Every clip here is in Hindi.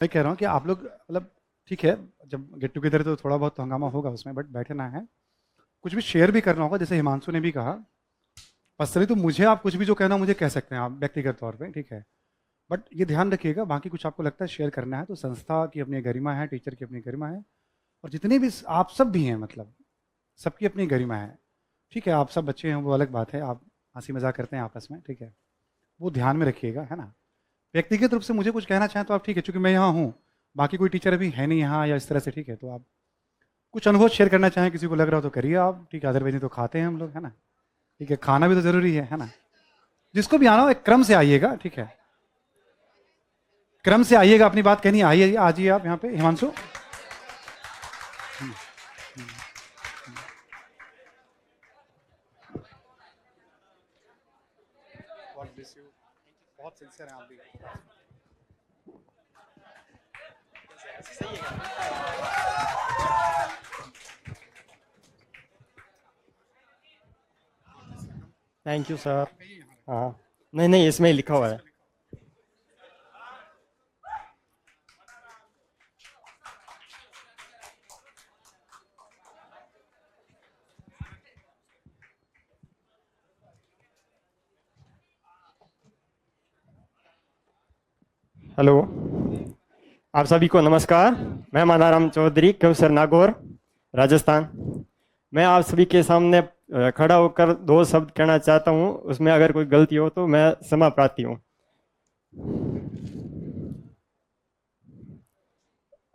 मैं कह रहा हूँ कि आप लोग मतलब ठीक है, जब गेट टुगेदर तो थोड़ा बहुत तो हंगामा होगा उसमें, बट बैठे ना है, कुछ भी शेयर भी करना होगा, जैसे हिमांशु ने भी कहा। पर्सनली तो मुझे आप कुछ भी जो कहना मुझे कह सकते हैं आप व्यक्तिगत तौर पे, ठीक है। बट ये ध्यान रखिएगा, बाकी कुछ आपको लगता है शेयर करना है तो संस्था की अपनी गरिमा है, टीचर की अपनी गरिमा है, और जितने भी आप सब भी हैं, मतलब सबकी अपनी गरिमा है। ठीक है, आप सब बच्चे हैं वो अलग बात है, आप हंसी मजाक करते हैं आपस में, ठीक है, वो ध्यान में रखिएगा, है ना। व्यक्तिगत रूप से मुझे कुछ कहना चाहें तो आप ठीक है, चूंकि मैं यहाँ हूँ, बाकी कोई टीचर अभी है नहीं यहाँ या इस तरह से, ठीक है, तो आप कुछ अनुभव शेयर करना चाहें, किसी को लग रहा हो तो करिए आप, ठीक है, अदरवाइज नहीं तो खाते हैं हम लोग, है ना। ठीक है, खाना भी तो जरूरी है ना। जिसको भी आना हो एक क्रम से आइएगा, ठीक है, क्रम से आइएगा, अपनी बात कहनी है, आइए आ जाइए आप यहाँ पे हिमांशु। बहुत सिंसियर हैं आप भी। Thank you sir. हाँ, नहीं नहीं, इसमें ही लिखा हुआ है। हेलो, आप सभी को नमस्कार। मैं मानाराम चौधरी, केवसर नागौर, राजस्थान। मैं आप सभी के सामने खड़ा होकर दो शब्द कहना चाहता हूँ। उसमें अगर कोई गलती हो तो मैं क्षमा प्रार्थी हूँ।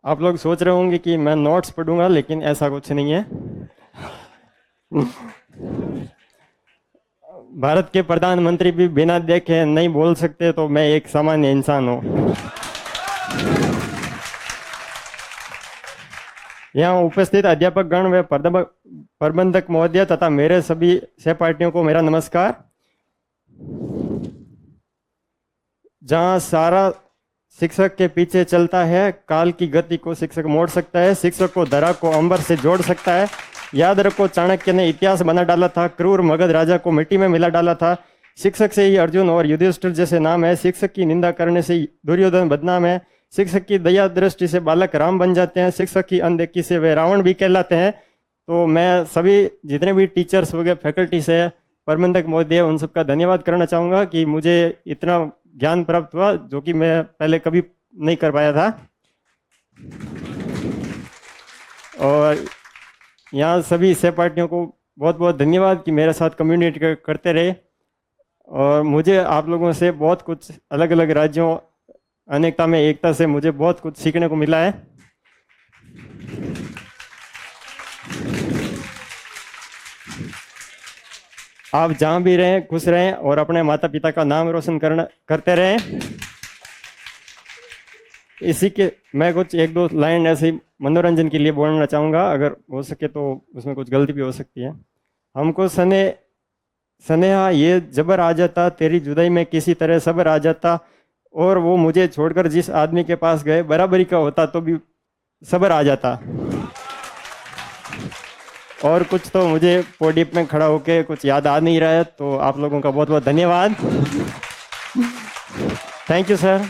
आप लोग सोच रहे होंगे कि मैं नोट्स पढ़ूंगा, लेकिन ऐसा कुछ नहीं है। भारत के प्रधानमंत्री भी बिना देखे नहीं बोल सकते, तो मैं एक सामान्य इंसान हूँ। यहाँ उपस्थित अध्यापक गण व प्रबंधक महोदय तथा मेरे सभी सहपाठियों को मेरा नमस्कार। जहाँ सारा शिक्षक के पीछे चलता है, काल की गति को शिक्षक मोड़ सकता है, शिक्षक को धरा को अंबर से जोड़ सकता है। याद रखो, चाणक्य ने इतिहास बना डाला था, क्रूर मगध राजा को मिट्टी में मिला डाला था। शिक्षक से ही अर्जुन और युधिष्ठिर जैसे नाम है, शिक्षक की निंदा करने से ही दुर्योधन बदनाम है, शिक्षक की दया दृष्टि से बालक राम बन जाते हैं, शिक्षक की अनदेखी से वे रावण भी कहलाते हैं। तो मैं सभी जितने भी टीचर्स वगैरह फैकल्टी से प्रबंधक महोदय, उन सबका धन्यवाद करना चाहूँगा कि मुझे इतना ज्ञान प्राप्त हुआ, जो कि मैं पहले कभी नहीं कर पाया था। और यहाँ सभी सहपाठियों को बहुत बहुत धन्यवाद कि मेरे साथ कम्युनिकेट करते रहे। और मुझे आप लोगों से बहुत कुछ, अलग अलग राज्यों, अनेकता में एकता से मुझे बहुत कुछ सीखने को मिला है। आप जहाँ भी रहें खुश रहें और अपने माता पिता का नाम रोशन करते रहें। इसी के मैं कुछ एक दो लाइन ऐसे ही मनोरंजन के लिए बोलना चाहूँगा, अगर हो सके तो। उसमें कुछ गलती भी हो सकती है। हमको स्नेहा ये जबर आ जाता, तेरी जुदाई में किसी तरह सबर आ जाता, और वो मुझे छोड़कर जिस आदमी के पास गए, बराबरी का होता तो भी सबर आ जाता। और कुछ तो मुझे पोडियम में खड़ा होके कुछ याद आ नहीं रहा है, तो आप लोगों का बहुत बहुत धन्यवाद। Thank you sir.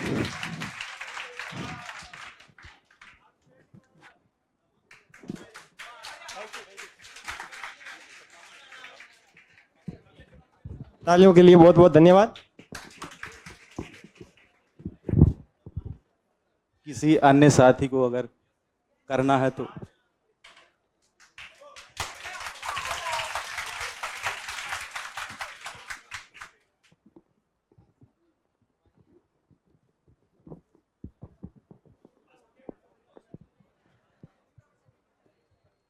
तालियों के लिए बहुत बहुत धन्यवाद। किसी अन्य साथी को अगर करना है तो।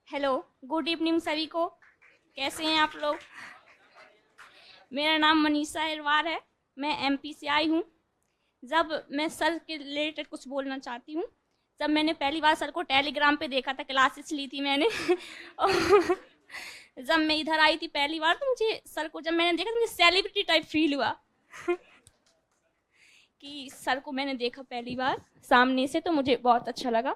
हेलो, गुड इवनिंग सभी को। कैसे हैं आप लोग? मेरा नाम मनीषा अहिरवार है, मैं एमपी से आई हूँ। जब मैं सर के रिलेटेड कुछ बोलना चाहती हूँ, जब मैंने पहली बार सर को टेलीग्राम पे देखा था, क्लासेस ली थी मैंने और जब मैं इधर आई थी पहली बार, तो मुझे सर को जब मैंने देखा तो मुझे सेलिब्रिटी टाइप फील हुआ कि सर को मैंने देखा पहली बार सामने से, तो मुझे बहुत अच्छा लगा।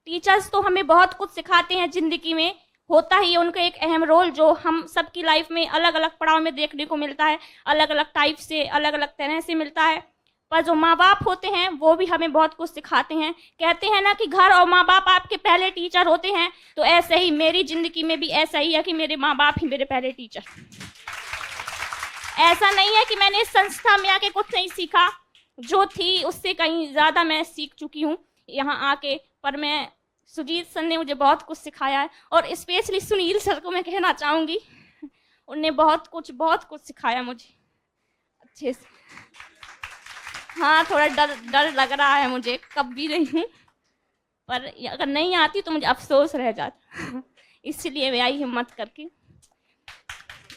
टीचर्स तो हमें बहुत कुछ सिखाते हैं ज़िंदगी में, होता ही उनका एक अहम रोल जो हम सबकी लाइफ में अलग अलग पड़ाव में देखने को मिलता है, अलग अलग टाइप से, अलग अलग तरह से मिलता है। पर जो माँ बाप होते हैं वो भी हमें बहुत कुछ सिखाते हैं। कहते हैं ना कि घर और माँ बाप आपके पहले टीचर होते हैं, तो ऐसे ही मेरी ज़िंदगी में भी ऐसा ही है कि मेरे माँ बाप ही मेरे पहले टीचर। ऐसा नहीं है कि मैंने इस संस्था में आके कुछ नहीं सीखा, जो थी उससे कहीं ज़्यादा मैं सीख चुकी हूँ यहाँ आके। पर मैं सुजीत सर ने मुझे बहुत कुछ सिखाया है, और स्पेशली सुनील सर को मैं कहना चाहूँगी, उनने बहुत कुछ सिखाया मुझे अच्छे से। हाँ, थोड़ा डर लग रहा है मुझे, कब भी रही हूँ, पर अगर नहीं आती तो मुझे अफसोस रह जाता। इसलिए मैं आई हिम्मत करके।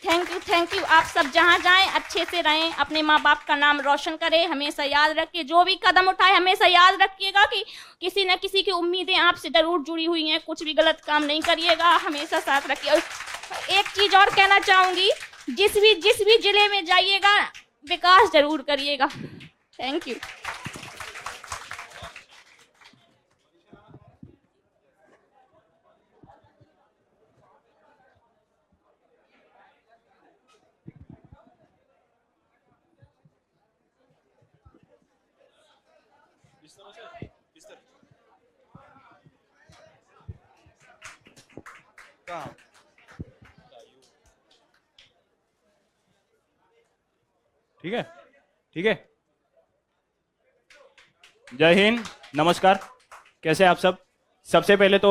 Thank you. आप सब जहाँ जाएं अच्छे से रहें, अपने माँ बाप का नाम रोशन करें, हमेशा याद रखिए, जो भी कदम उठाए हमेशा याद रखिएगा कि किसी न किसी की उम्मीदें आपसे जरूर जुड़ी हुई हैं। कुछ भी गलत काम नहीं करिएगा, हमेशा साथ रखिए। और एक चीज़ और कहना चाहूँगी, जिस भी जिले में जाइएगा विकास जरूर करिएगा। Thank you. ठीक है, ठीक है। जय हिंद, नमस्कार। कैसे हैं आप सब? सबसे पहले तो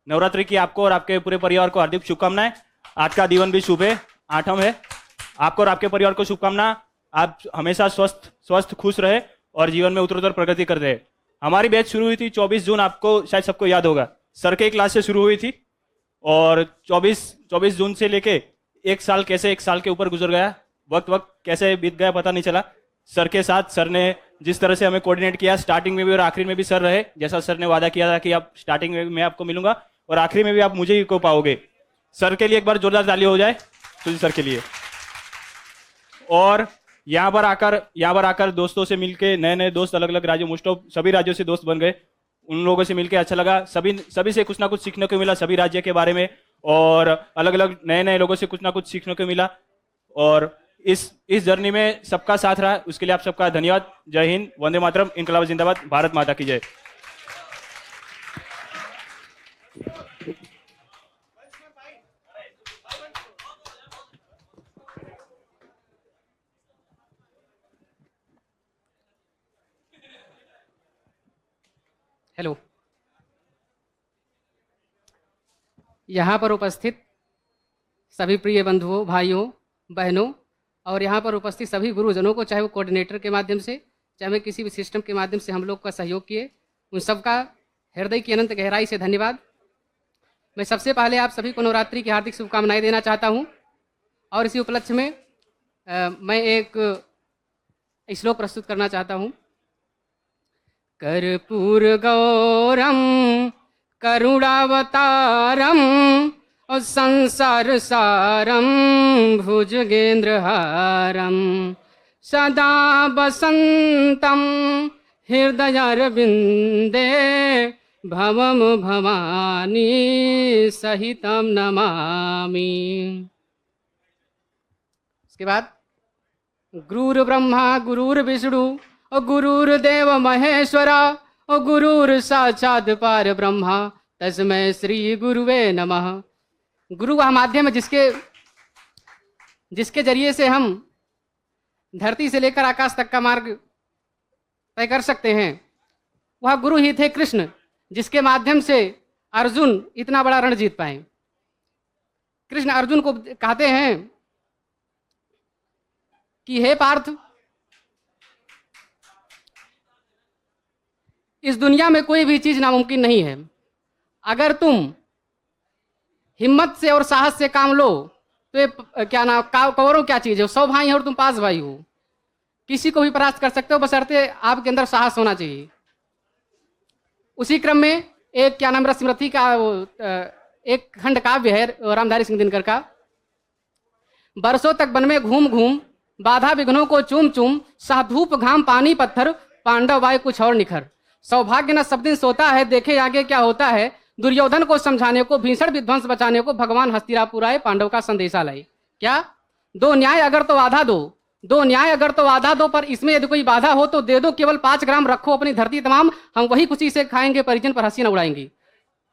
नवरात्रि की आपको और आपके पूरे परिवार को हार्दिक शुभकामनाएं। आज का दिवन भी शुभ है, 8म है। आपको और आपके परिवार को शुभकामना। आप हमेशा स्वस्थ खुश रहे और जीवन में उत्तरोत्तर प्रगति करते रहे। हमारी बैच शुरू हुई थी 24 जून, आपको शायद सबको याद होगा, सर के क्लास से शुरू हुई थी। और 24 जून से लेके एक साल के ऊपर गुजर गया। वक्त कैसे बीत गया पता नहीं चला। सर के साथ सर ने जिस तरह से हमें कोऑर्डिनेट किया, स्टार्टिंग में भी और आखिरी में भी सर रहे। जैसा सर ने वादा किया था कि आप स्टार्टिंग में मैं आपको मिलूंगा और आखिरी में भी आप मुझे ही को पाओगे। सर के लिए एक बार जोरदार ताली हो जाए, सुनील सर के लिए। और यहाँ पर आकर दोस्तों से मिलके नए दोस्त, अलग अलग राज्यों, मोस्ट ऑफ सभी राज्यों से दोस्त बन गए। उन लोगों से मिलके अच्छा लगा। सभी से कुछ ना कुछ सीखने को मिला, सभी राज्य के बारे में, और अलग अलग नए लोगों से कुछ ना कुछ सीखने को मिला। और इस जर्नी में सबका साथ रहा, उसके लिए आप सबका धन्यवाद। जय हिंद, वंदे मातरम, इनकलाब जिंदाबाद, भारत माता की जय। हेलो, यहाँ पर उपस्थित सभी प्रिय बंधुओं, भाइयों, बहनों, और यहाँ पर उपस्थित सभी गुरुजनों को, चाहे वो कोऑर्डिनेटर के माध्यम से, चाहे मैं किसी भी सिस्टम के माध्यम से हम लोग का सहयोग किए, उन सबका हृदय की अनंत गहराई से धन्यवाद। मैं सबसे पहले आप सभी को नवरात्रि की हार्दिक शुभकामनाएं देना चाहता हूँ। और इसी उपलक्ष्य में मैं एक श्लोक प्रस्तुत करना चाहता हूँ। कर्पूर गौरम करुणावतारम और संसार सारम भुजगेंद्रहारम सदा बसंतम हृदयारविंदे भवम भवानी सहितम नमामि। इसके बाद गुरुर् ब्रह्मा गुरुर्विष्णु और गुरुर्देव महेश्वरा और गुरुर साक्षात् पार ब्रह्मा तस्मै श्री गुरुवे नमः। गुरु वह माध्यम है जिसके जरिए से हम धरती से लेकर आकाश तक का मार्ग तय कर सकते हैं। वह गुरु ही थे कृष्ण, जिसके माध्यम से अर्जुन इतना बड़ा रण जीत पाए। कृष्ण अर्जुन को कहते हैं कि हे पार्थ, इस दुनिया में कोई भी चीज नामुमकिन नहीं है। अगर तुम हिम्मत से और साहस से काम लो तो ये क्या नाम कौरव क्या चीज है, 100 भाई हैं और तुम 5 भाई हो, किसी को भी परास्त कर सकते हो, बशर्ते आपके अंदर साहस होना चाहिए। उसी क्रम में एक क्या नाम रस्मरथी का एक खंड काव्य है रामधारी सिंह दिनकर का। बरसों तक वन में घूम घूम बाधा विघ्नों को चूम चूम, सह धूप घाम पानी पत्थर, पांडव आए कुछ और निखर। सौभाग्य न सब दिन सोता है, देखे आगे क्या होता है। दुर्योधन को समझाने को, भीषण विध्वंस बचाने को, भगवान हस्तिनापुर आए, पांडव का संदेशा लाए। क्या 2 न्याय अगर तो आधा दो, दो न्याय अगर तो वादा दो, पर इसमें यदि कोई बाधा हो तो दे दो, केवल 5 ग्राम रखो अपनी धरती तमाम, हम वही खुशी से खाएंगे, परिजन पर हंसी न उड़ाएंगे।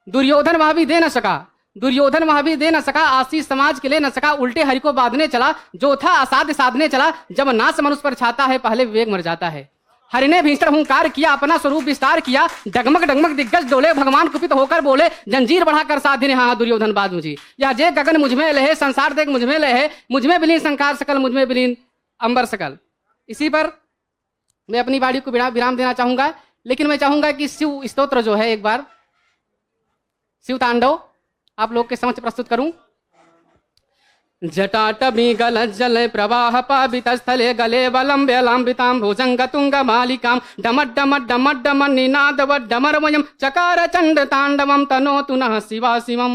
दुर्योधन वह भी दे न सका, दुर्योधन वह भी दे न सका, आशीष समाज के ले न सका, उल्टे हरि को बांधने चला, जो था असाध्य साधने चला, जब नाश मनुष्य पर छाता है पहले विवेक मर जाता है। हरि ने भीषण हुंकार किया, अपना स्वरूप विस्तार किया, डगमग डगमग दिग्गज डोले, भगवान कुपित होकर बोले, जंजीर बढ़ाकर साधि ने, हाँ दुर्योधन बाद मुझे, यह जे गगन मुझ में लहे, संसार देख मुझ में लहे, मुझ में विलीन संकार सकल, मुझ में विलीन अंबर सकल। इसी पर मैं अपनी वाणी को विराम देना चाहूंगा, लेकिन मैं चाहूंगा कि शिव स्तोत्र जो है एक बार शिव तांडव आप लोग के समक्ष प्रस्तुत करूं। जटाटवी गलज्जल प्रवाह पावित स्थले गले वलंब्य लांबितां भुजंग तुंग मालिकां डमड्डमड्डमड्डम निनादवड्डमरमयं चकार चंड तांडवं तनोतु नः शिवा शिवं।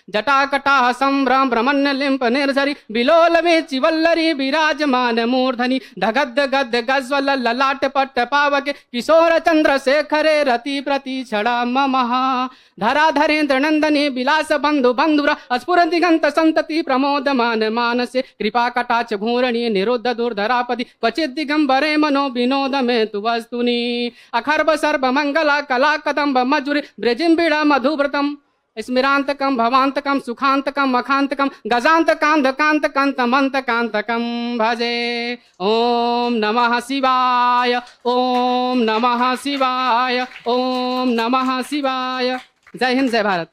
जटाकटाः संभ्रम ब्रह्मण्य लिंप निर्झरि बिलोल वेचि वल्लरी विराजमान मूर्धनि धगद् गद् गज्वल ललाट पट्ट पावके किशोर चंद्र शेखरे रति प्रति छड़ा ममः। धरा धरेन्द्र नंदने विलास बंधु बंधुरा अस्फुर दिगंत संतति प्रमोदमान मानसे कृपा कटाक्ष घूरणीय निरुद्ध दुर्धरापति क्वचित दिगंबरे मनो विनोद में तु वस्तुनि। अखर्ब सर्व मंगला कला कदम्ब मजुरी ब्रजिम्बिड़ा मधुव्रतम स्मिरांतकम भवांतकम सुखांतकम मखांतकम गजांत कांध कांत कांतमंत कांतकम भजे। ओम नमः शिवाय, ओम नमः शिवाय, ओम नमः शिवाय। जय हिंद, जय भारत।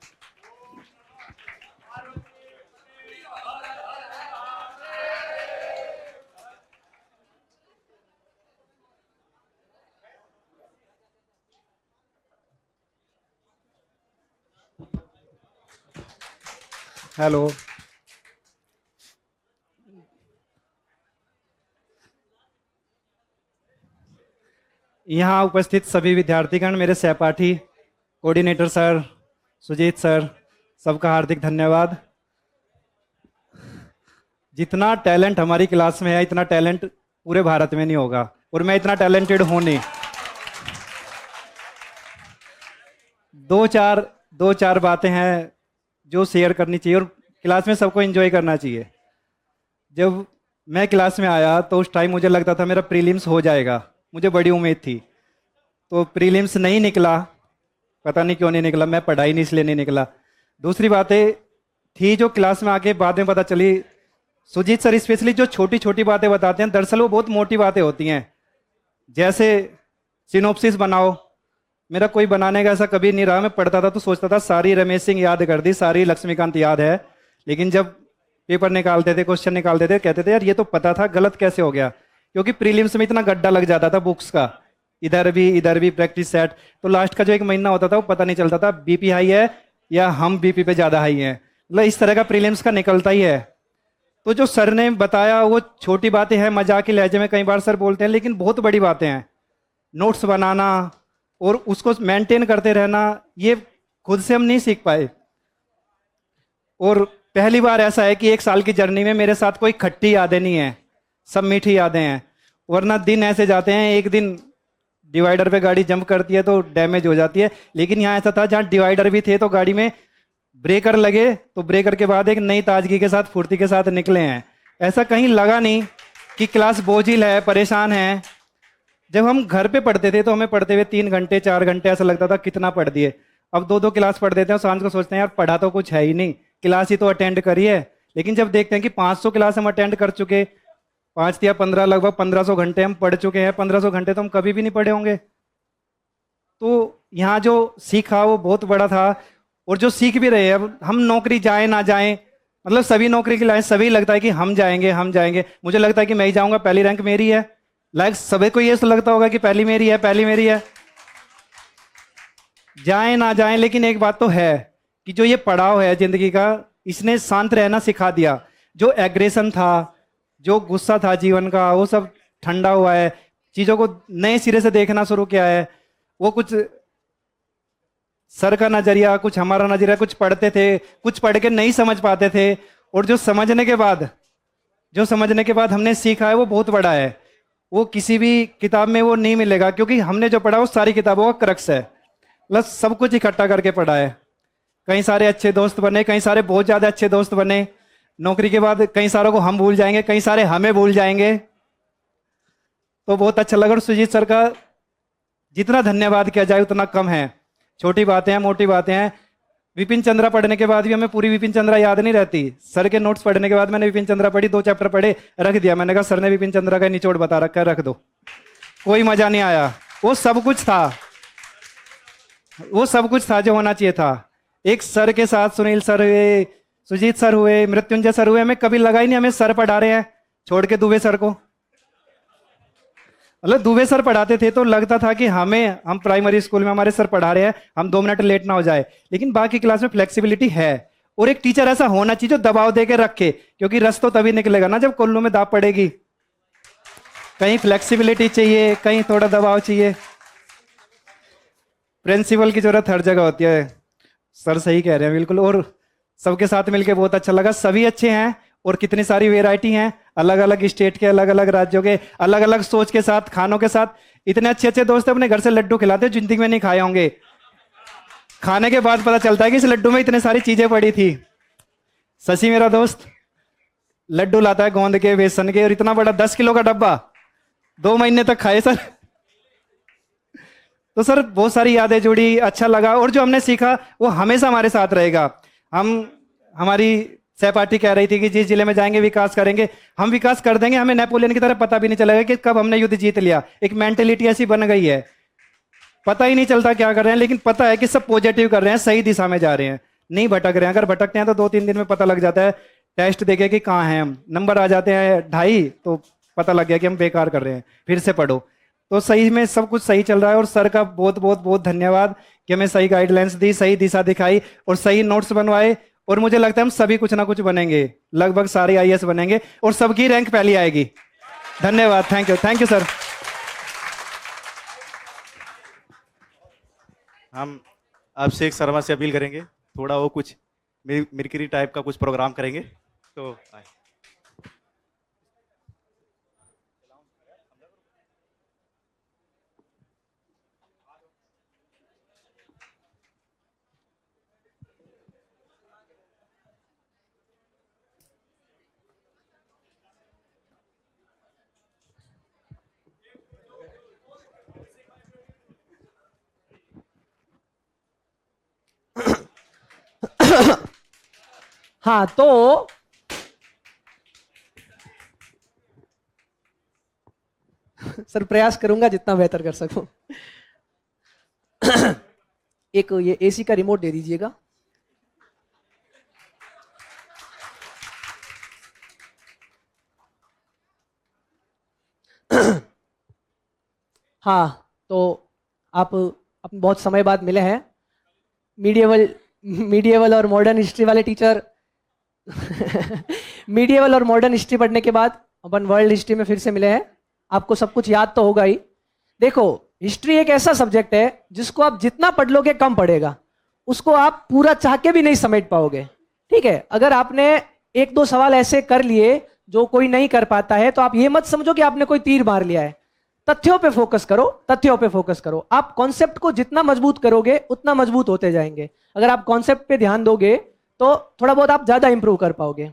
हेलो, यहाँ उपस्थित सभी विद्यार्थीगण, मेरे सहपाठी, कोऑर्डिनेटर सर, सुजीत सर, सबका हार्दिक धन्यवाद। जितना टैलेंट हमारी क्लास में है, इतना टैलेंट पूरे भारत में नहीं होगा, और मैं इतना टैलेंटेड हूँ नहीं। दो चार बातें हैं जो शेयर करनी चाहिए, और क्लास में सबको एंजॉय करना चाहिए। जब मैं क्लास में आया तो उस टाइम मुझे लगता था मेरा प्रीलिम्स हो जाएगा, मुझे बड़ी उम्मीद थी। तो प्रीलिम्स नहीं निकला, पता नहीं क्यों नहीं निकला, मैं पढ़ाई नहीं इसलिए नहीं निकला। दूसरी बातें थी जो क्लास में आके बाद में पता चली, सुजीत सर स्पेशली जो छोटी छोटी बातें बताते हैं, दरअसल वो बहुत मोटी बातें होती हैं। जैसे सिनोप्सिस बनाओ, मेरा कोई बनाने का ऐसा कभी नहीं रहा। मैं पढ़ता था तो सोचता था सारी रमेश सिंह याद कर दी, सारी लक्ष्मीकांत याद है, लेकिन जब पेपर निकालते थे, क्वेश्चन निकालते थे, कहते थे यार ये तो पता था, गलत कैसे हो गया, क्योंकि प्रीलिम्स में इतना गड्ढा लग जाता था बुक्स का, इधर भी प्रैक्टिस सेट। तो लास्ट का जो 1 महीना होता था वो पता नहीं चलता था बीपी हाई है या हम बीपी पे ज़्यादा हाई हैं। मतलब इस तरह का प्रीलिम्स का निकलता ही है। तो जो सर ने बताया वो छोटी बातें हैं, मजाक के लहजे में कई बार सर बोलते हैं, लेकिन बहुत बड़ी बातें हैं। नोट्स बनाना और उसको मेंटेन करते रहना, ये खुद से हम नहीं सीख पाए। और पहली बार ऐसा है कि 1 साल की जर्नी में मेरे साथ कोई खट्टी यादें नहीं है, सब मीठी यादें हैं। वरना दिन ऐसे जाते हैं, एक दिन डिवाइडर पे गाड़ी जंप करती है तो डैमेज हो जाती है, लेकिन यहाँ ऐसा था जहाँ डिवाइडर भी थे तो गाड़ी में ब्रेकर लगे, तो ब्रेकर के बाद एक नई ताजगी के साथ, फुर्ती के साथ निकले हैं। ऐसा कहीं लगा नहीं कि क्लास बोझिल है, परेशान है। जब हम घर पे पढ़ते थे तो हमें पढ़ते हुए 3 घंटे 4 घंटे ऐसा लगता था कितना पढ़ दिए। अब 2-2 क्लास पढ़ देते हैं और सांझ को सोचते हैं यार पढ़ा तो कुछ है ही नहीं, क्लास ही तो अटेंड करी है। लेकिन जब देखते हैं कि 500 क्लास हम अटेंड कर चुके, 5 या 15, लगभग 1500 घंटे हम पढ़ चुके हैं। 1500 घंटे तो हम कभी भी नहीं पढ़े होंगे। तो यहाँ जो सीखा वो बहुत बड़ा था, और जो सीख भी रहे हैं। अब हम नौकरी जाए ना जाए, मतलब सभी नौकरी की लाइन, सभी लगता है कि हम जाएंगे हम जाएंगे। मुझे लगता है कि मैं ही जाऊंगा, पहली रैंक मेरी है। लाइक सभी को ये लगता होगा कि पहली मेरी है, पहली मेरी है। जाए ना जाए, लेकिन एक बात तो है कि जो ये पड़ाव है जिंदगी का, इसने शांत रहना सिखा दिया। जो एग्रेशन था, जो गुस्सा था जीवन का, वो सब ठंडा हुआ है। चीजों को नए सिरे से देखना शुरू किया है। वो कुछ सर का नजरिया, कुछ हमारा नजरिया, कुछ पढ़ते थे, कुछ पढ़ के नहीं समझ पाते थे, और जो समझने के बाद हमने सीखा है वो बहुत बड़ा है। वो किसी भी किताब में वो नहीं मिलेगा, क्योंकि हमने जो पढ़ा वो सारी किताबों का क्रक्स है। प्लस सब कुछ इकट्ठा करके पढ़ा है। कई सारे अच्छे दोस्त बने, कई सारे बहुत ज्यादा अच्छे दोस्त बने। नौकरी के बाद कई सारों को हम भूल जाएंगे, कई सारे हमें भूल जाएंगे। तो बहुत अच्छा लगा। और सुजीत सर का जितना धन्यवाद किया जाए उतना कम है। छोटी बातें हैं, मोटी बातें हैं। विपिन चंद्रा पढ़ने के बाद भी हमें पूरी विपिन चंद्रा याद नहीं रहती। सर के नोट्स पढ़ने के बाद मैंने विपिन चंद्रा पढ़ी, 2 चैप्टर पढ़े, रख दिया। मैंने कहा सर ने विपिन चंद्रा का निचोड़ बता रखा है, रख दो। कोई मजा नहीं आया। वो सब कुछ था, वो सब कुछ था जो होना चाहिए था। एक सर के साथ सुनील सर हुए, सुजीत सर हुए, मृत्युंजय सर हुए, हमें कभी लगा ही नहीं हमें सर पढ़ा रहे हैं, छोड़ के दुबे सर को। मतलब दुबे सर पढ़ाते थे तो लगता था कि हम प्राइमरी स्कूल में हमारे सर पढ़ा रहे हैं, हम 2 मिनट लेट ना हो जाए। लेकिन बाकी क्लास में फ्लेक्सिबिलिटी है। और एक टीचर ऐसा होना चाहिए जो दबाव दे के रखे, क्योंकि रस तो तभी निकलेगा ना जब कोल्लू में दाब पड़ेगी। कहीं फ्लेक्सिबिलिटी चाहिए, कहीं थोड़ा दबाव चाहिए। प्रिंसिपल की जरूरत हर जगह होती है। सर सही कह रहे हैं बिल्कुल। और सबके साथ मिलके बहुत अच्छा लगा। सभी अच्छे हैं और कितनी सारी वेराइटी हैं, अलग अलग स्टेट के, अलग अलग राज्यों के, अलग अलग सोच के साथ, खानों के साथ। इतने अच्छे अच्छे दोस्त अपने घर से लड्डू खिलाते हैं, जिंदगी में नहीं खाए होंगे। खाने के बाद पता चलता है कि इस लड्डू में इतनी सारी चीजें पड़ी थी। शशि मेरा दोस्त लड्डू लाता है गोंद के, बेसन के, और इतना बड़ा 10 किलो का डब्बा 2 महीने तक खाए सर। तो सर बहुत सारी यादें जुड़ी, अच्छा लगा। और जो हमने सीखा वो हमेशा हमारे साथ रहेगा। हमारी सहपाठी कह रही थी कि जिस जिले में जाएंगे विकास करेंगे। हम विकास कर देंगे, हमें नेपोलियन की तरह पता भी नहीं चलेगा कि कब हमने युद्ध जीत लिया। एक मेंटेलिटी ऐसी बन गई है, पता ही नहीं चलता क्या कर रहे हैं, लेकिन पता है कि सब पॉजिटिव कर रहे हैं, सही दिशा में जा रहे हैं, नहीं भटक रहे हैं। अगर भटकते हैं तो 2-3 दिन में पता लग जाता है, टेस्ट देखे कि कहाँ हैं हम। नंबर आ जाते हैं 2.5 तो पता लग गया कि हम बेकार कर रहे हैं, फिर से पढ़ो। तो सही में सब कुछ सही चल रहा है। और सर का बहुत बहुत बहुत धन्यवाद कि हमें सही गाइडलाइंस दी, सही दिशा दिखाई और सही नोट्स बनवाए। और मुझे लगता है हम सभी कुछ ना कुछ बनेंगे, लगभग सारे आईएएस बनेंगे और सबकी रैंक पहली आएगी। धन्यवाद। Thank you sir. हम अभिषेक शर्मा से अपील करेंगे थोड़ा वो कुछ मिरकरी टाइप का कुछ प्रोग्राम करेंगे तो आए। हाँ तो सर प्रयास करूंगा जितना बेहतर कर सकूं। एक ये एसी का रिमोट दे दीजिएगा। हाँ तो आप बहुत समय बाद मिले हैं। मीडिएवल और मॉडर्न हिस्ट्री वाले टीचर मीडिएवल और मॉडर्न हिस्ट्री पढ़ने के बाद अपन वर्ल्ड हिस्ट्री में फिर से मिले हैं। आपको सब कुछ याद तो होगा ही। देखो हिस्ट्री एक ऐसा सब्जेक्ट है जिसको आप जितना पढ़ लोगे कम पड़ेगा, उसको आप पूरा चाह के भी नहीं समेट पाओगे। ठीक है, अगर आपने 1-2 सवाल ऐसे कर लिए जो कोई नहीं कर पाता है तो आप ये मत समझो कि आपने कोई तीर मार लिया है। तथ्यों पे फोकस करो, तथ्यों पे फोकस करो। आप कॉन्सेप्ट को जितना मजबूत करोगे उतना मजबूत होते जाएंगे। अगर आप कॉन्सेप्ट पे ध्यान दोगे तो थोड़ा बहुत आप ज्यादा इंप्रूव कर पाओगे।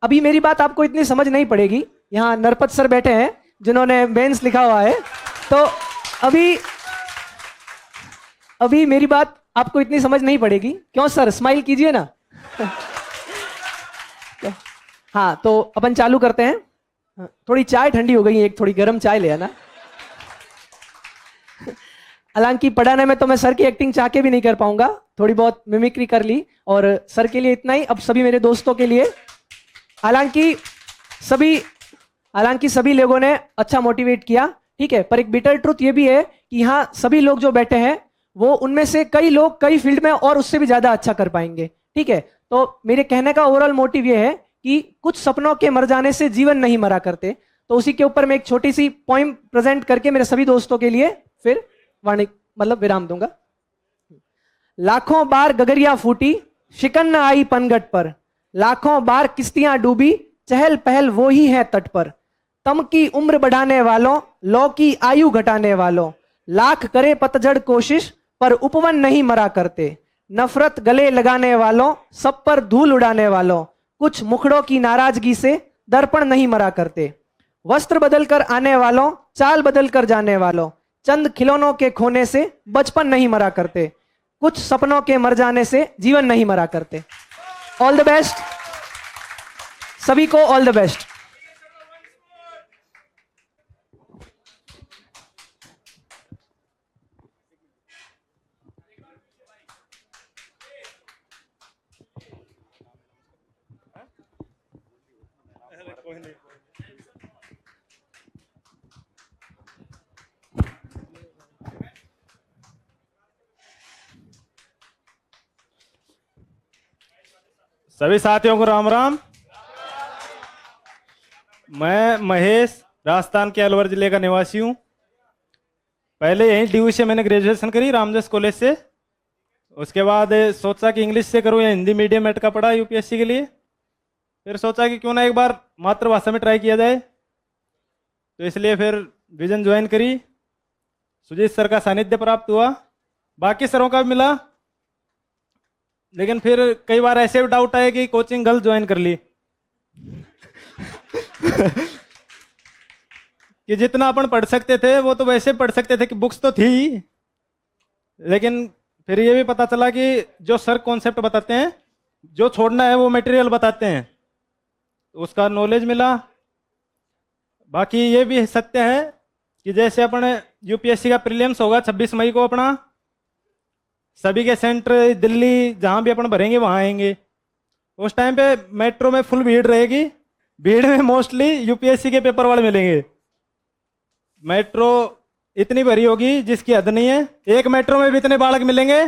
अभी मेरी बात आपको इतनी समझ नहीं पड़ेगी। यहाँ नरपत सर बैठे हैं जिन्होंने बेंस लिखा हुआ है, तो अभी मेरी बात आपको इतनी समझ नहीं पड़ेगी। क्यों सर, स्माइल कीजिए ना। हाँ तो अपन चालू करते हैं। थोड़ी चाय ठंडी हो गई है, एक थोड़ी गर्म चाय ले आना। हालांकि पढ़ाने में तो मैं सर की एक्टिंग चाह के भी नहीं कर पाऊंगा, थोड़ी बहुत मिमिक्री कर ली और सर के लिए इतना ही। अब सभी मेरे दोस्तों के लिए, हालांकि सभी लोगों ने अच्छा मोटिवेट किया, ठीक है, पर एक बिटर ट्रुथ ये भी है कि यहाँ सभी लोग जो बैठे हैं वो उनमें से कई लोग कई फील्ड में और उससे भी ज्यादा अच्छा कर पाएंगे। ठीक है, तो मेरे कहने का ओवरऑल मोटिव ये है कि कुछ सपनों के मर जाने से जीवन नहीं मरा करते। तो उसी के ऊपर मैं एक छोटी सी पोइम प्रेजेंट करके मेरे सभी दोस्तों के लिए फिर विराम दूंगा। लाखों बार गगरिया फूटी, शिकन न आई पनघट पर, लाखों बार किश्तियां डूबी, चहल पहल वो ही है तट पर। तम की उम्र बढ़ाने वालों, लौ की आयु घटाने वालों, लाख करे पतझड़ कोशिश पर उपवन नहीं मरा करते। नफरत गले लगाने वालों, सब पर धूल उड़ाने वालों, कुछ मुखड़ों की नाराजगी से दर्पण नहीं मरा करते। वस्त्र बदल कर आने वालों, चाल बदल कर जाने वालों, चंद खिलौनों के खोने से बचपन नहीं मरा करते, कुछ सपनों के मर जाने से जीवन नहीं मरा करते। ऑल द बेस्ट सभी को, ऑल द बेस्ट। सभी साथियों को राम राम। मैं महेश, राजस्थान के अलवर जिले का निवासी हूँ। पहले यहीं डीयू से मैंने ग्रेजुएशन करी, रामदास कॉलेज से। उसके बाद सोचा कि इंग्लिश से करूँ या हिंदी मीडियम एट का पढ़ा यूपीएससी के लिए। फिर सोचा कि क्यों ना एक बार मातृभाषा में ट्राई किया जाए, तो इसलिए फिर विजन ज्वाइन करी। सुजीत सर का सानिध्य प्राप्त हुआ, बाकी सरों का भी मिला, लेकिन फिर कई बार ऐसे भी डाउट आए कि कोचिंग गलत ज्वाइन कर ली कि जितना अपन पढ़ सकते थे वो तो वैसे पढ़ सकते थे कि बुक्स तो थी, लेकिन फिर ये भी पता चला कि जो सर कॉन्सेप्ट बताते हैं, जो छोड़ना है वो मटेरियल बताते हैं, उसका नॉलेज मिला। बाकी ये भी सत्य है कि जैसे अपन यूपीएससी का प्रीलिम्स होगा 26 मई को अपना, सभी के सेंटर दिल्ली जहाँ भी अपन भरेंगे वहाँ आएंगे। उस टाइम पे मेट्रो में फुल भीड़ रहेगी, भीड़ में मोस्टली यूपीएससी के पेपर वाले मिलेंगे। मेट्रो इतनी भरी होगी जिसकी हद नहीं है। एक मेट्रो में भी इतने बालक मिलेंगे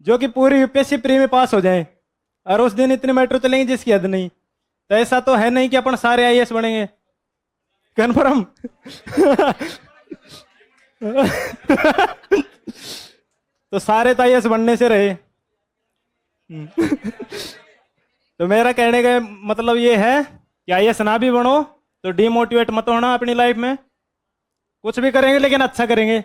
जो कि पूरी यूपीएससी प्री में पास हो जाएं, और उस दिन इतनी मेट्रो चलेंगी जिसकी हद नहीं। तो ऐसा तो है नहीं कि अपन सारे आईएएस बनेंगे, कन्फर्म तो सारे तो आईएएस बनने से रहे। तो मेरा कहने का मतलब ये है कि आईएएस ना भी बनो तो डिमोटिवेट मत होना अपनी लाइफ में। कुछ भी करेंगे लेकिन अच्छा करेंगे,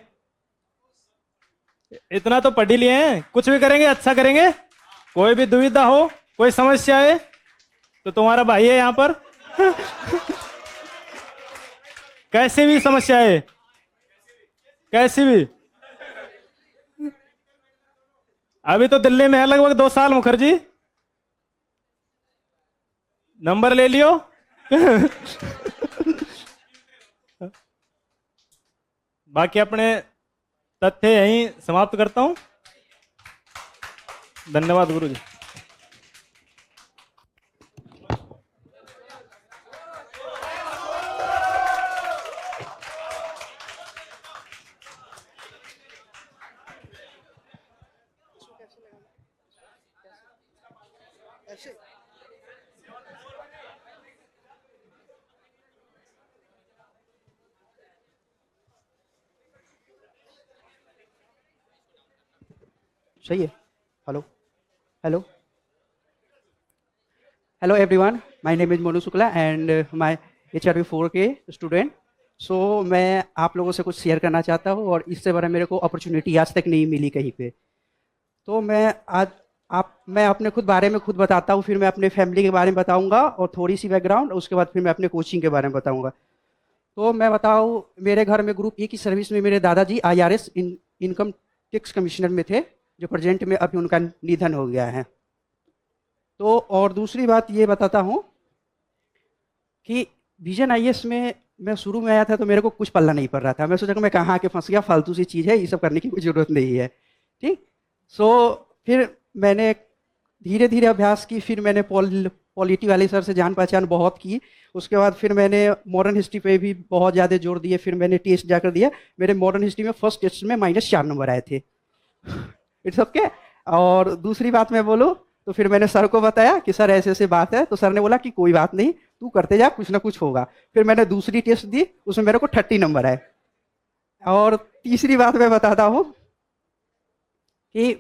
इतना तो पढ़ ही लिए हैं। कुछ भी करेंगे अच्छा करेंगे। कोई भी दुविधा हो, कोई समस्या है तो तुम्हारा भाई है यहाँ पर कैसी भी समस्या है, कैसी भी। अभी तो दिल्ली में है लगभग 2 साल मुखर्जी, नंबर ले लियो बाकी अपने तथ्य यहीं समाप्त करता हूं। धन्यवाद गुरु जी। सही है। Hello hello hello everyone, my name is Monu Shukla and my HRV 4 के स्टूडेंट। सो मैं आप लोगों से कुछ शेयर करना चाहता हूँ, और इससे बड़ा मेरे को अपॉर्चुनिटी आज तक नहीं मिली कहीं पे। तो मैं अपने खुद बारे में खुद बताता हूँ, फिर मैं अपने फैमिली के बारे में बताऊँगा और थोड़ी सी बैकग्राउंड, उसके बाद फिर मैं अपने कोचिंग के बारे में बताऊँगा। तो मैं बताऊँ, मेरे घर में ग्रुप ए की सर्विस में मेरे दादाजी IRS इनकम टैक्स कमिश्नर में थे, जो प्रेजेंट में अभी उनका निधन हो गया है। तो और दूसरी बात ये बताता हूँ कि विजन IAS में मैं शुरू में आया था तो मेरे को कुछ पल्ला नहीं पड़ रहा था। मैं सोचा कि मैं कहाँ आके फंस गया, फालतू सी चीज़ है, ये सब करने की कोई ज़रूरत नहीं है। ठीक। सो फिर मैंने धीरे धीरे अभ्यास की, फिर मैंने पॉलिटी वाले सर से जान पहचान बहुत की। उसके बाद फिर मैंने मॉडर्न हिस्ट्री पे भी बहुत ज़्यादा जोर दिए। फिर मैंने टेस्ट जाकर दिया, मेरे मॉडर्न हिस्ट्री में फर्स्ट टेस्ट में -4 नंबर आए थे। It's okay. और दूसरी बात मैं बोलूँ तो फिर मैंने सर को बताया कि सर ऐसे ऐसे बात है, तो सर ने बोला कि कोई बात नहीं, तू करते जा, कुछ ना कुछ होगा। फिर मैंने दूसरी टेस्ट दी, उसमें मेरे को 30 नंबर आए। और तीसरी बात मैं बताता हूँ कि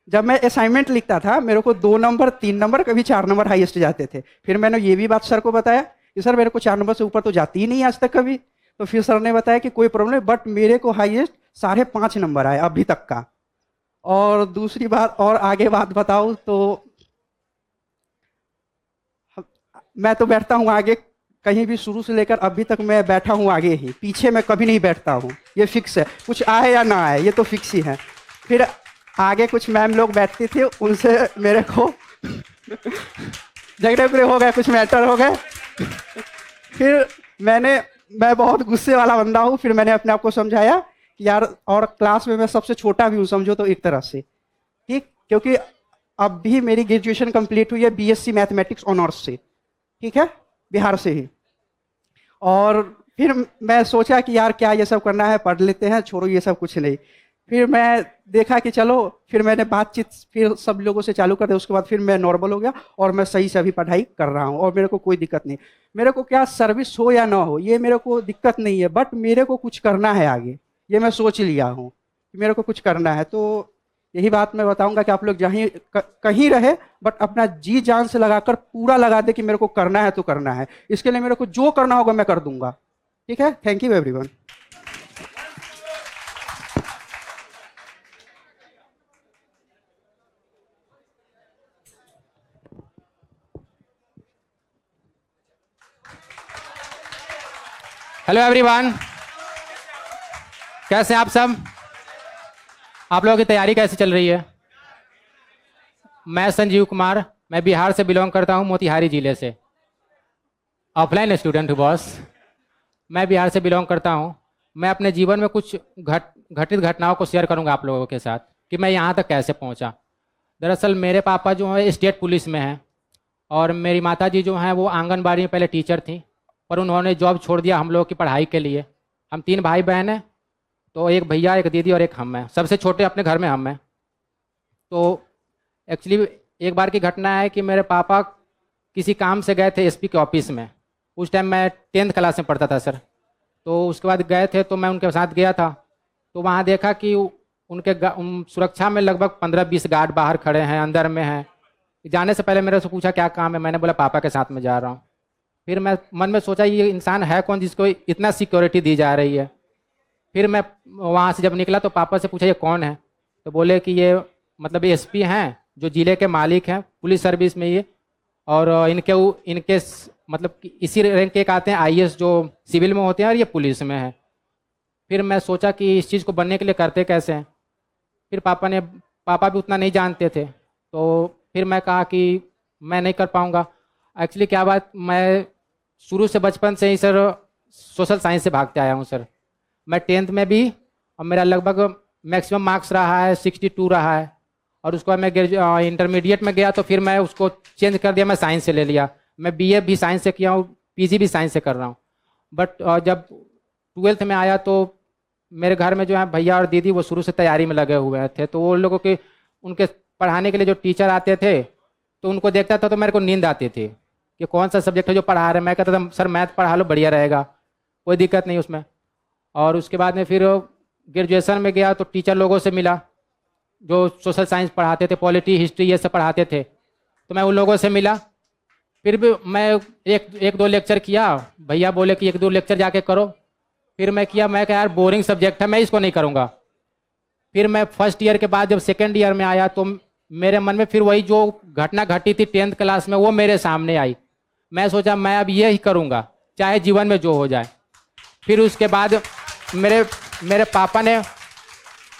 जब मैं असाइनमेंट लिखता था मेरे को 2 नंबर 3 नंबर कभी 4 नंबर हाईएस्ट जाते थे। फिर मैंने ये भी बात सर को बताया कि सर मेरे को 4 नंबर से ऊपर तो जाती ही नहीं आज तक कभी। तो फिर सर ने बताया कि कोई प्रॉब्लम नहीं, बट मेरे को हाईएस्ट 5.5 नंबर आए अभी तक का। और दूसरी बात और आगे बात बताऊँ तो मैं तो बैठता हूँ आगे कहीं भी शुरू से लेकर अभी तक मैं बैठा हूँ आगे ही, पीछे मैं कभी नहीं बैठता हूँ, ये फिक्स है, कुछ आए या ना आए ये तो फिक्स ही है। फिर आगे कुछ मैम लोग बैठती थी, उनसे मेरे को झगड़े उगड़े हो गए, कुछ मैटर हो गए। फिर मैं बहुत गुस्से वाला बंदा हूँ, फिर मैंने अपने आप को समझाया कि यार, और क्लास में मैं सबसे छोटा भी हूँ समझो तो एक तरह से, ठीक, क्योंकि अब भी मेरी ग्रेजुएशन कंप्लीट हुई है बीएससी मैथमेटिक्स ऑनर्स से, ठीक है, बिहार से ही। और फिर मैं सोचा कि यार क्या ये सब करना है, पढ़ लेते हैं, छोड़ो ये सब कुछ नहीं। फिर मैं देखा कि चलो, फिर मैंने बातचीत फिर सब लोगों से चालू कर दी, उसके बाद फिर मैं नॉर्मल हो गया और मैं सही से अभी पढ़ाई कर रहा हूँ और मेरे को कोई दिक्कत नहीं। मेरे को क्या सर्विस हो या ना हो ये मेरे को दिक्कत नहीं है, बट मेरे को कुछ करना है आगे, ये मैं सोच लिया हूँ कि मेरे को कुछ करना है। तो यही बात मैं बताऊंगा कि आप लोग जहीं कहीं रहे बट अपना जी जान से लगाकर पूरा लगा दे कि मेरे को करना है तो करना है, इसके लिए मेरे को जो करना होगा मैं कर दूंगा, ठीक है। Thank you everyone. Hello everyone, कैसे हैं आप सब? आप लोगों की तैयारी कैसी चल रही है? मैं संजीव कुमार, मैं बिहार से बिलोंग करता हूं, मोतिहारी जिले से। ऑफलाइन स्टूडेंट हूँ बॉस। मैं बिहार से बिलोंग करता हूं। मैं अपने जीवन में कुछ घटित घटनाओं को शेयर करूंगा आप लोगों के साथ कि मैं यहाँ तक कैसे पहुँचा। दरअसल मेरे पापा जो है स्टेट पुलिस में हैं और मेरी माता जी जो हैं वो आंगनबाड़ी में पहले टीचर थी, पर उन्होंने जॉब छोड़ दिया हम लोगों की पढ़ाई के लिए। हम 3 भाई बहन हैं, तो एक भैया, एक दीदी और एक हम हैं। सबसे छोटे अपने घर में हम हैं। तो एक्चुअली एक बार की घटना है कि मेरे पापा किसी काम से गए थे एसपी के ऑफिस में। उस टाइम मैं 10th क्लास में पढ़ता था सर। तो उसके बाद गए थे तो मैं उनके साथ गया था। तो वहाँ देखा कि उनके सुरक्षा में लगभग 15-20 गार्ड बाहर खड़े हैं, अंदर में हैं। जाने से पहले मेरे से पूछा क्या काम है, मैंने बोला पापा के साथ में जा रहा हूँ। फिर मैं मन में सोचा ये इंसान है कौन जिसको इतना सिक्योरिटी दी जा रही है। फिर मैं वहाँ से जब निकला तो पापा से पूछा ये कौन है, तो बोले कि ये मतलब एसपी हैं जो ज़िले के मालिक हैं पुलिस सर्विस में ये, और इनके मतलब कि इसी रैंक के एक आते हैं आईएएस जो सिविल में होते हैं और ये पुलिस में है। फिर मैं सोचा कि इस चीज़ को बनने के लिए करते कैसे हैं। फिर पापा भी उतना नहीं जानते थे, तो फिर मैं कहा कि मैं नहीं कर पाऊँगा। एक्चुअली क्या बात, मैं शुरू से बचपन से ही सर सोशल साइंस से भागते आया हूँ सर। मैं 10th में भी, और मेरा लगभग मैक्सिमम मार्क्स रहा है 62 रहा है। और उसके बाद मैं इंटरमीडिएट में गया तो फिर मैं उसको चेंज कर दिया, मैं साइंस से ले लिया। मैं बीए भी साइंस से किया हूँ, पीजी भी साइंस से कर रहा हूँ। बट जब 12th में आया तो मेरे घर में जो है भैया और दीदी वो शुरू से तैयारी में लगे हुए थे। तो वो लोगों के उनके पढ़ाने के लिए जो टीचर आते थे तो उनको देखता था तो मेरे को नींद आती थी कि कौन सा सब्जेक्ट है जो पढ़ा रहे हैं। मैं कहता था सर मैथ पढ़ा लो, बढ़िया रहेगा, कोई दिक्कत नहीं उसमें। और उसके बाद में फिर ग्रेजुएशन में गया तो टीचर लोगों से मिला जो सोशल साइंस पढ़ाते थे, पॉलिटी, हिस्ट्री ये सब पढ़ाते थे। तो मैं उन लोगों से मिला। फिर भी मैं एक दो लेक्चर किया, भैया बोले कि 1-2 लेक्चर जाके करो। फिर मैं किया, मैं कहा यार बोरिंग सब्जेक्ट है, मैं इसको नहीं करूँगा। फिर मैं फर्स्ट ईयर के बाद जब सेकेंड ईयर में आया तो मेरे मन में फिर वही जो घटना घटी थी 10th क्लास में वो मेरे सामने आई। मैं सोचा मैं अब ये ही करूँगा चाहे जीवन में जो हो जाए। फिर उसके बाद मेरे पापा ने,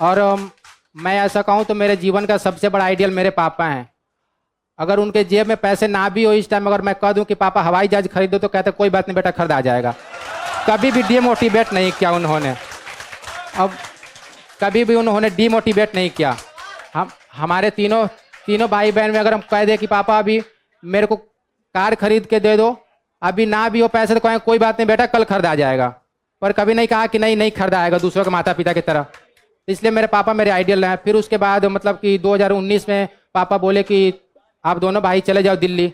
और मैं ऐसा कहूँ तो मेरे जीवन का सबसे बड़ा आइडियल मेरे पापा हैं। अगर उनके जेब में पैसे ना भी हो इस टाइम, अगर मैं कह दूं कि पापा हवाई जहाज खरीदो तो कहते कोई बात नहीं बेटा खरीदा जाएगा। कभी भी डीमोटिवेट नहीं किया उन्होंने। अब कभी भी उन्होंने डीमोटिवेट नहीं किया। हम हमारे तीनों भाई बहन में अगर हम कह दें कि पापा अभी मेरे को कार खरीद के दे दो, अभी ना भी हो पैसे तो कहें कोई बात नहीं बेटा कल खरीदा जाएगा। पर कभी नहीं कहा कि नहीं खरीदा आएगा दूसरों के माता पिता की तरह। इसलिए मेरे पापा मेरे आइडियल हैं। फिर उसके बाद मतलब कि 2019 में पापा बोले कि आप दोनों भाई चले जाओ दिल्ली,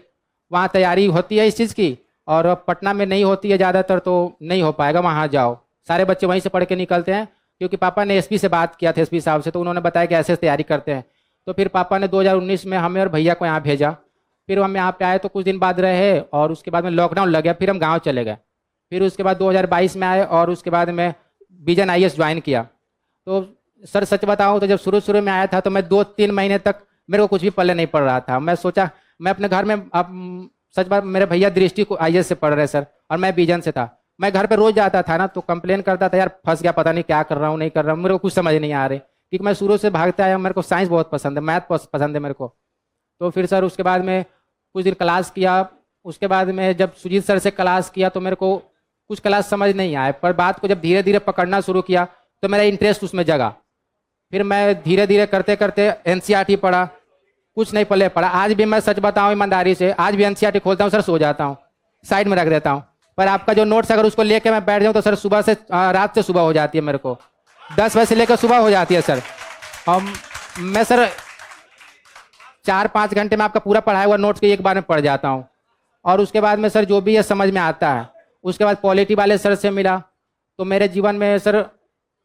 वहाँ तैयारी होती है इस चीज़ की, और पटना में नहीं होती है ज़्यादातर तो नहीं हो पाएगा, वहाँ जाओ। सारे बच्चे वहीं से पढ़ के निकलते हैं, क्योंकि पापा ने एसपी से बात किया था, एसपी साहब से, तो उन्होंने बताया कि ऐसे तैयारी करते हैं। तो फिर पापा ने 2019 में हमें और भैया को यहाँ भेजा। फिर हम यहाँ पे आए तो कुछ दिन बाद रहे और उसके बाद में लॉकडाउन लग गया, फिर हम गाँव चले गए। फिर उसके बाद 2022 में आए और उसके बाद में विजन IAS ज्वाइन किया। तो सर सच बताऊँ तो जब शुरू में आया था तो मैं 2-3 महीने तक मेरे को कुछ भी पल्ले नहीं पड़ रहा था। मैं सोचा मैं अपने घर में अब सच बात, मेरे भैया दृष्टि को IAS से पढ़ रहे सर, और मैं विजन से था। मैं घर पे रोज जाता था ना, तो कंप्लेन करता था, यार फंस गया, पता नहीं क्या कर रहा हूँ, नहीं कर रहा हूँ, मेरे को कुछ समझ नहीं आ रही, क्योंकि मैं शुरू से भागते आया हूँ, मेरे को साइंस बहुत पसंद है, मैथ पसंद है मेरे को। तो फिर सर उसके बाद में कुछ दिन क्लास किया, उसके बाद में जब सुजीत सर से क्लास किया तो मेरे को कुछ क्लास समझ नहीं आए, पर बात को जब धीरे धीरे पकड़ना शुरू किया तो मेरा इंटरेस्ट उसमें जगा। फिर मैं धीरे धीरे करते करते NCERT पढ़ा, कुछ नहीं पहले पढ़ा। आज भी मैं सच बताऊं ईमानदारी से, आज भी NCERT खोलता हूं सर, सो जाता हूं, साइड में रख देता हूं, पर आपका जो नोट्स अगर उसको लेके मैं बैठ जाऊं तो सर सुबह से रात से सुबह हो जाती है, मेरे को 10 बजे से लेकर सुबह हो जाती है सर। और मैं सर 4-5 घंटे में आपका पूरा पढ़ाया हुआ नोट्स के एक बार में पढ़ जाता हूँ। और उसके बाद में सर जो भी ये समझ में आता है, उसके बाद पॉलिटी वाले सर से मिला, तो मेरे जीवन में सर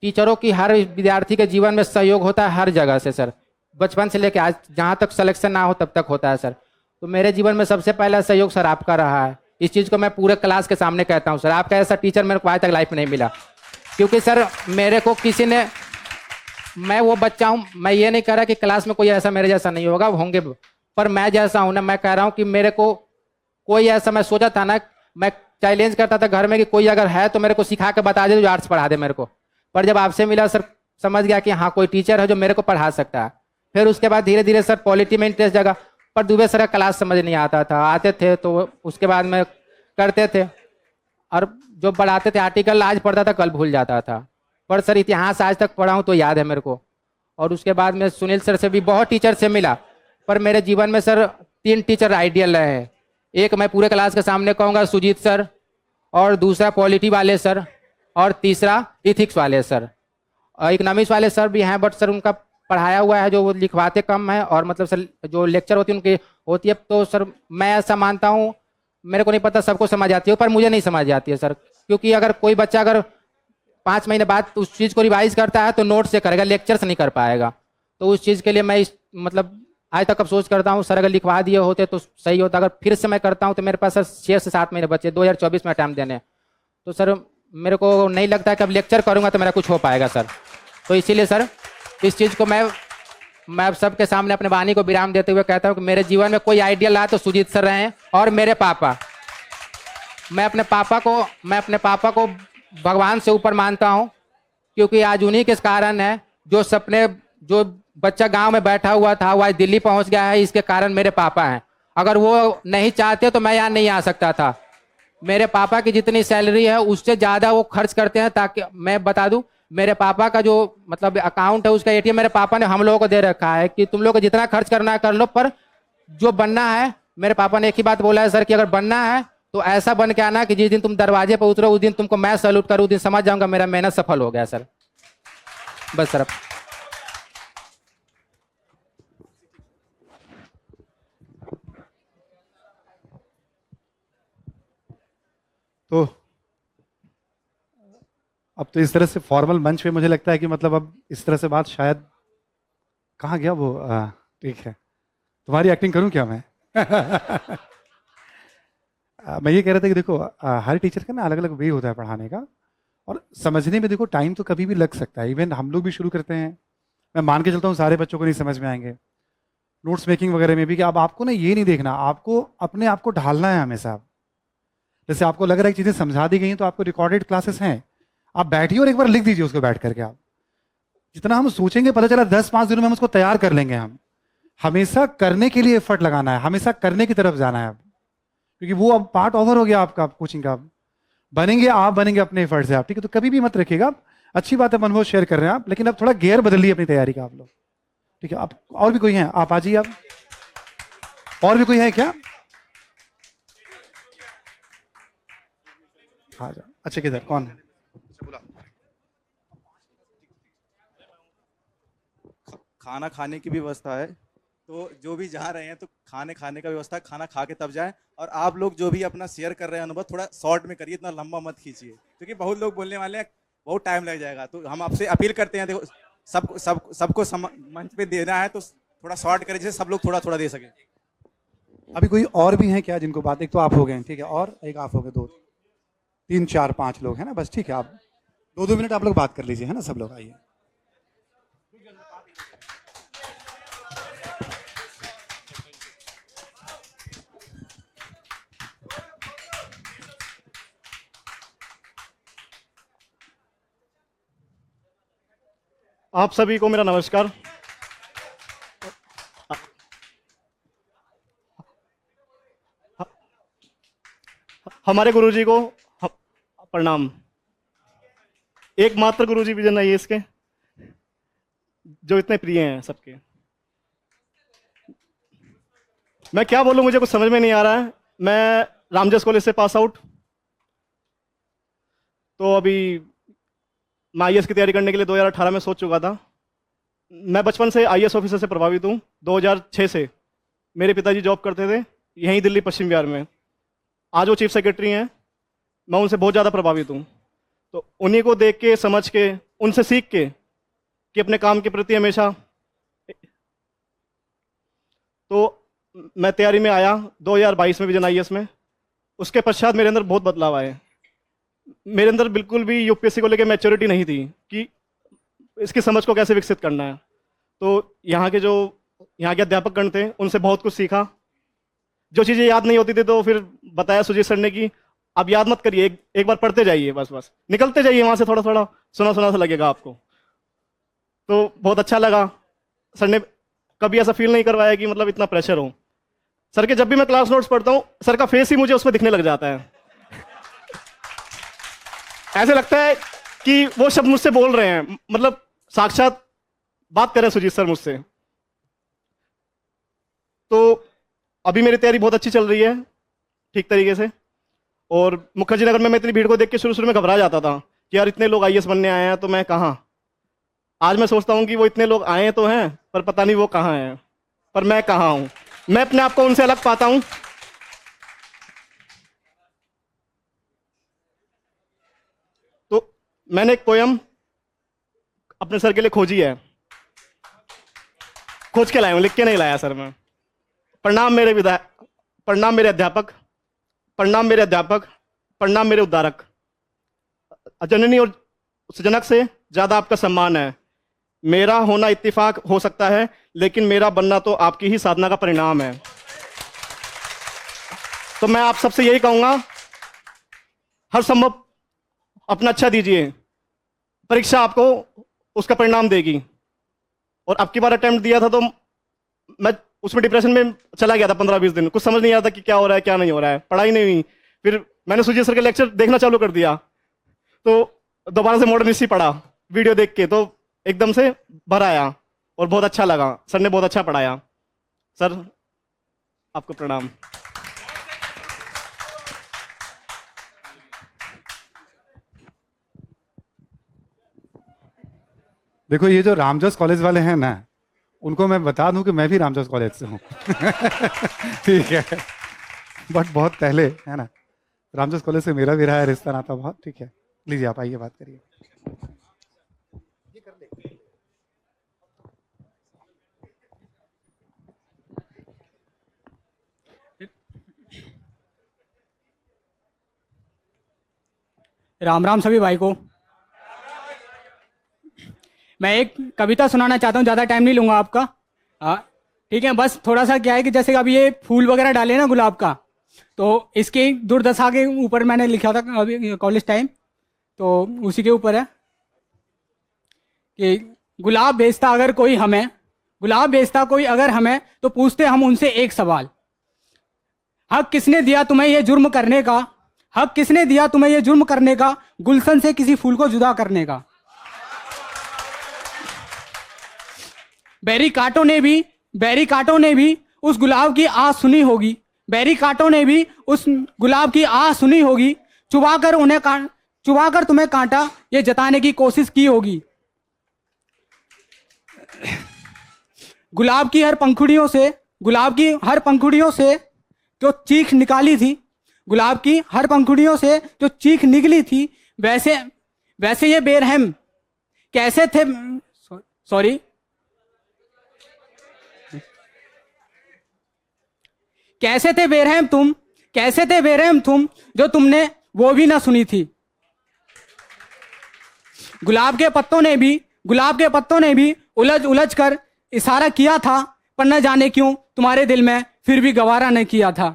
टीचरों की हर विद्यार्थी के जीवन में सहयोग होता है हर जगह से सर, बचपन से लेकर आज जहाँ तक सिलेक्शन ना हो तब तक होता है सर। तो मेरे जीवन में सबसे पहला सहयोग सर आपका रहा है, इस चीज़ को मैं पूरे क्लास के सामने कहता हूँ सर। आपका ऐसा टीचर मेरे को आज तक लाइफ में नहीं मिला, क्योंकि सर मेरे को किसी ने, मैं वो बच्चा हूँ, मैं ये नहीं कह रहा कि क्लास में कोई ऐसा मेरे जैसा नहीं होगा, होंगे, पर मैं जैसा हूँ ना, मैं कह रहा हूँ कि मेरे को कोई ऐसा, मैं सोचा था ना, मैं चैलेंज करता था घर में कि कोई अगर है तो मेरे को सिखा के बता दे, जो आर्ट्स पढ़ा दे मेरे को। पर जब आपसे मिला सर, समझ गया कि हाँ कोई टीचर है जो मेरे को पढ़ा सकता है। फिर उसके बाद धीरे धीरे सर पॉलिटी में इंटरेस्ट जगा, पर दुबे सर का क्लास समझ नहीं आता था, आते थे तो उसके बाद में करते थे, और जो पढ़ाते थे आर्टिकल आज पढ़ता था कल भूल जाता था, पर सर इतिहास आज तक पढ़ा हूँ तो याद है मेरे को। और उसके बाद में सुनील सर से भी बहुत टीचर से मिला, पर मेरे जीवन में सर 3 टीचर आइडियल रहे हैं। एक मैं पूरे क्लास के सामने कहूँगा सुजीत सर, और दूसरा पॉलिटी वाले सर, और तीसरा इथिक्स वाले सर। और इकोनॉमिक्स वाले सर भी हैं, बट सर उनका पढ़ाया हुआ है जो वो लिखवाते कम है, और मतलब सर जो लेक्चर होती है उनकी होती है, तो सर मैं ऐसा मानता हूँ, मेरे को नहीं पता सबको समझ आती है, पर मुझे नहीं समझ आती है सर, क्योंकि अगर कोई बच्चा अगर 5 महीने बाद उस चीज़ को रिवाइज करता है तो नोट से करेगा, लेक्चर से नहीं कर पाएगा। तो उस चीज़ के लिए मैं मतलब आज तक अफसोस करता हूँ सर, अगर लिखवा दिए होते तो सही होता। अगर फिर से मैं करता हूँ तो मेरे पास सर 6 से 7 महीने बचे, 2024 में अटैम्प्ट देने, तो सर मेरे को नहीं लगता है कि अब लेक्चर करूँगा तो मेरा कुछ हो पाएगा सर। तो इसीलिए सर इस चीज़ को मैं अब सबके सामने अपने वाणी को विराम देते हुए कहता हूँ कि मेरे जीवन में कोई आइडियल आया तो सुजीत सर रहे हैं, और मेरे पापा। मैं अपने पापा को भगवान से ऊपर मानता हूँ, क्योंकि आज उन्हीं के कारण है जो बच्चा गांव में बैठा हुआ था वो आज दिल्ली पहुंच गया है, इसके कारण मेरे पापा हैं। अगर वो नहीं चाहते तो मैं यहाँ नहीं आ सकता था। मेरे पापा की जितनी सैलरी है उससे ज़्यादा वो खर्च करते हैं, ताकि मैं बता दूं, मेरे पापा का जो मतलब अकाउंट है उसका ATM मेरे पापा ने हम लोगों को दे रखा है कि तुम लोग को जितना खर्च करना है कर लो, पर जो बनना है, मेरे पापा ने एक ही बात बोला है सर कि अगर बनना है तो ऐसा बन के आना कि जिस दिन तुम दरवाजे पर उतरो उस दिन तुमको मैं सैल्यूट करूँ, उस दिन समझ जाऊंगा मेरा मेहनत सफल हो गया सर। बस सर। तो अब तो इस तरह से फॉर्मल मंच पे मुझे लगता है कि मतलब अब इस तरह से बात शायद कहाँ गया वो, ठीक है, तुम्हारी एक्टिंग करूं क्या मैं? मैं ये कह रहा था कि देखो हर टीचर का ना अलग अलग वे होता है पढ़ाने का, और समझने में देखो टाइम तो कभी भी लग सकता है। इवन हम लोग भी शुरू करते हैं, मैं मान के चलता हूँ सारे बच्चों को नहीं समझ में आएंगे, नोट्स मेकिंग वगैरह में भी, कि अब आपको ना ये नहीं देखना, आपको अपने आप को ढालना है हमेशा। जैसे आपको लग रहा है कि चीज़ें समझा दी गई हैं तो आपको रिकॉर्डेड क्लासेस हैं, आप बैठिए और एक बार लिख दीजिए उसको बैठ करके। आप जितना हम सोचेंगे पता चला 10-5 दिनों में हम उसको तैयार कर लेंगे। हम हमेशा करने के लिए एफर्ट लगाना है, हमेशा करने की तरफ जाना है अब, क्योंकि वो अब पार्ट ओवर हो गया आपका कोचिंग का। बनेंगे आप, बनेंगे अपने एफर्ट से आप, ठीक है? तो कभी भी मत रखिएगा। अच्छी बात है, अनुभव शेयर कर रहे हैं आप, लेकिन अब थोड़ा गियर बदलिए अपनी तैयारी का आप लोग, ठीक है? आप और भी कोई हैं, आप आ जाइए। आप और भी कोई है क्या? हाँ जा, अच्छा किधर, कौन है? खाना खाने की भी व्यवस्था है, तो जो भी जहाँ रहे हैं तो खाने का व्यवस्था, खाना खा के तब जाएं। और आप लोग जो भी अपना शेयर कर रहे हैं अनुभव थोड़ा शॉर्ट में करिए, इतना लंबा मत खींचिए, क्योंकि बहुत लोग बोलने वाले हैं, बहुत टाइम लग जाएगा। तो हम आपसे अपील करते हैं, देखो सबको मंच पे देना है तो थोड़ा शॉर्ट करें, जिससे सब लोग थोड़ा थोड़ा दे सके। अभी कोई और भी हैं क्या जिनको बात? एक तो आप हो गए, ठीक है, और एक आप हो गए, 2 3 4 5 लोग हैं ना, बस ठीक है। आप 2-2 मिनट आप लोग बात कर लीजिए, है ना? सब लोग आइए। आप सभी को मेरा नमस्कार। हमारे गुरुजी को प्रणाम। एकमात्र गुरुजी विजन IAS के जो इतने प्रिय हैं सबके। मैं क्या बोलूं, मुझे कुछ समझ में नहीं आ रहा है। मैं रामजस कॉलेज से पास आउट, तो अभी मैं IAS की तैयारी करने के लिए 2018 में सोच चुका था। मैं बचपन से IAS ऑफिसर से प्रभावित हूँ। 2006 से मेरे पिताजी जॉब करते थे यहीं दिल्ली पश्चिम बिहार में। आज वो चीफ सेक्रेटरी हैं। मैं उनसे बहुत ज़्यादा प्रभावित हूँ। तो उन्हीं को देख के, समझ के, उनसे सीख के कि अपने काम के प्रति हमेशा, तो मैं तैयारी में आया 2022 में विजन IAS में। उसके पश्चात मेरे अंदर बहुत बदलाव आए। मेरे अंदर बिल्कुल भी UPSC को लेकर मैच्योरिटी नहीं थी कि इसकी समझ को कैसे विकसित करना है। तो यहाँ के अध्यापकगण थे, उनसे बहुत कुछ सीखा। जो चीज़ें याद नहीं होती थी तो फिर बताया सुजीत सर ने कि आप याद मत करिए, एक बार पढ़ते जाइए, बस निकलते जाइए वहाँ से, थोड़ा थोड़ा सुना सुना सा लगेगा आपको। तो बहुत अच्छा लगा। सर ने कभी ऐसा फील नहीं करवाया कि मतलब इतना प्रेशर हो। सर के जब भी मैं क्लास नोट्स पढ़ता हूँ, सर का फेस ही मुझे उसमें दिखने लग जाता है। ऐसे लगता है कि वो शब्द मुझसे बोल रहे हैं, मतलब साक्षात बात कर रहे हैं सुजीत सर मुझसे। तो अभी मेरी तैयारी बहुत अच्छी चल रही है, ठीक तरीके से। और मुखर्जी नगर में मैं इतनी भीड़ को देख के शुरू में घबरा जाता था कि यार इतने लोग IAS बनने आए हैं तो मैं कहाँ। आज मैं सोचता हूँ कि वो इतने लोग आए तो हैं, पर पता नहीं वो कहाँ हैं, पर मैं कहाँ हूँ। मैं अपने आप को उनसे अलग पाता हूँ। तो मैंने एक पोयम अपने सर के लिए खोजी है, खोज के लाया हूँ, लिख के नहीं लाया सर मैं। प्रणाम मेरे प्रणाम मेरे अध्यापक, प्रणाम मेरे अध्यापक, प्रणाम मेरे उद्धारक। जननी और सजनक से ज्यादा आपका सम्मान है। मेरा होना इत्तेफाक हो सकता है, लेकिन मेरा बनना तो आपकी ही साधना का परिणाम है। तो मैं आप सबसे यही कहूंगा, हर संभव अपना अच्छा दीजिए, परीक्षा आपको उसका परिणाम देगी। और अब की बार अटेम्प्ट दिया था तो मैं उसमें डिप्रेशन में चला गया था 15-20 दिन। कुछ समझ नहीं आता कि क्या हो रहा है क्या नहीं हो रहा है, पढ़ाई नहीं हुई। फिर मैंने सुजीत सर के लेक्चर देखना चालू कर दिया, तो दोबारा से मॉडर्न हिस्ट्री पढ़ा वीडियो देख के, तो एकदम से भर आया और बहुत अच्छा लगा। सर ने बहुत अच्छा पढ़ाया। सर आपको प्रणाम। देखो ये जो रामजस कॉलेज वाले हैं ना, उनको मैं बता दूं कि मैं भी रामजस कॉलेज से हूँ। ठीक है, बट बहुत पहले है ना, रामजस कॉलेज से मेरा भी रहा है रिश्ता नाता बहुत। ठीक है, लीजिए आप आइए बात करिए। राम राम सभी भाई को। मैं एक कविता सुनाना चाहता हूँ, ज़्यादा टाइम नहीं लूँगा आपका। ठीक है, बस थोड़ा सा क्या है कि जैसे अभी ये फूल वगैरह डाले ना गुलाब का, तो इसकी दुर्दशा के ऊपर मैंने लिखा था अभी कॉलेज टाइम, तो उसी के ऊपर है कि गुलाब बेचता अगर कोई हमें, गुलाब बेचता कोई अगर हमें, तो पूछते हम उनसे एक सवाल, हक किसने दिया तुम्हें ये जुर्म करने का, हक किसने दिया तुम्हें ये जुर्म करने का, गुलशन से किसी फूल को जुदा करने का। बैरी कांटों ने भी उस गुलाब की आह सुनी होगी, बैरी कांटों ने भी उस गुलाब की आह सुनी होगी, चुबाकर तुम्हें कांटा ये जताने की कोशिश की होगी। गुलाब की हर पंखुड़ियों से जो चीख निकाली थी, गुलाब की हर पंखुड़ियों से जो चीख निकली थी, वैसे ये बेरहम कैसे थे, कैसे थे बेरहम तुम जो तुमने वो भी ना सुनी थी। गुलाब के पत्तों ने भी उलझ कर इशारा किया था, पर न जाने क्यों तुम्हारे दिल में फिर भी गवारा नहीं किया था।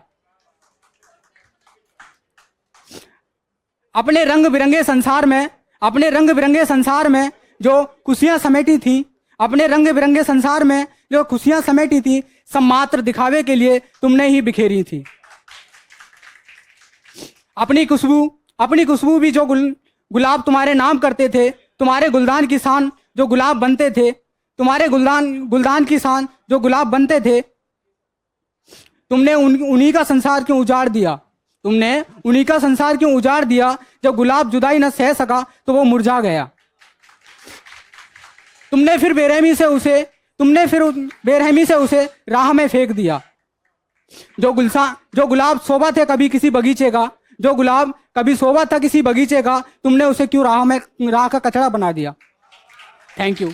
अपने रंग बिरंगे संसार में जो खुशियां समेटी थी, अपने रंग बिरंगे संसार में जो खुशियां समेटी थी, सब मात्र दिखावे के लिए तुमने ही बिखेरी थी। अपनी खुशबू भी जो गुलाब तुम्हारे नाम करते थे, तुम्हारे गुलदान की शान जो गुलाब बनते थे, तुम्हारे गुलदान की शान जो गुलाब बनते थे, तुमने उन्हीं का संसार क्यों उजाड़ दिया? तुमने उन्हीं का संसार क्यों उजाड़ दिया? जब गुलाब जुदाई न सह सका तो वो मुरझा गया। तुमने फिर बेरहमी से उसे राह में फेंक दिया। जो गुलाब शोभा थे कभी किसी बगीचे का, जो गुलाब कभी शोभा था किसी बगीचे का, तुमने उसे क्यों राह का कचरा बना दिया? Thank you.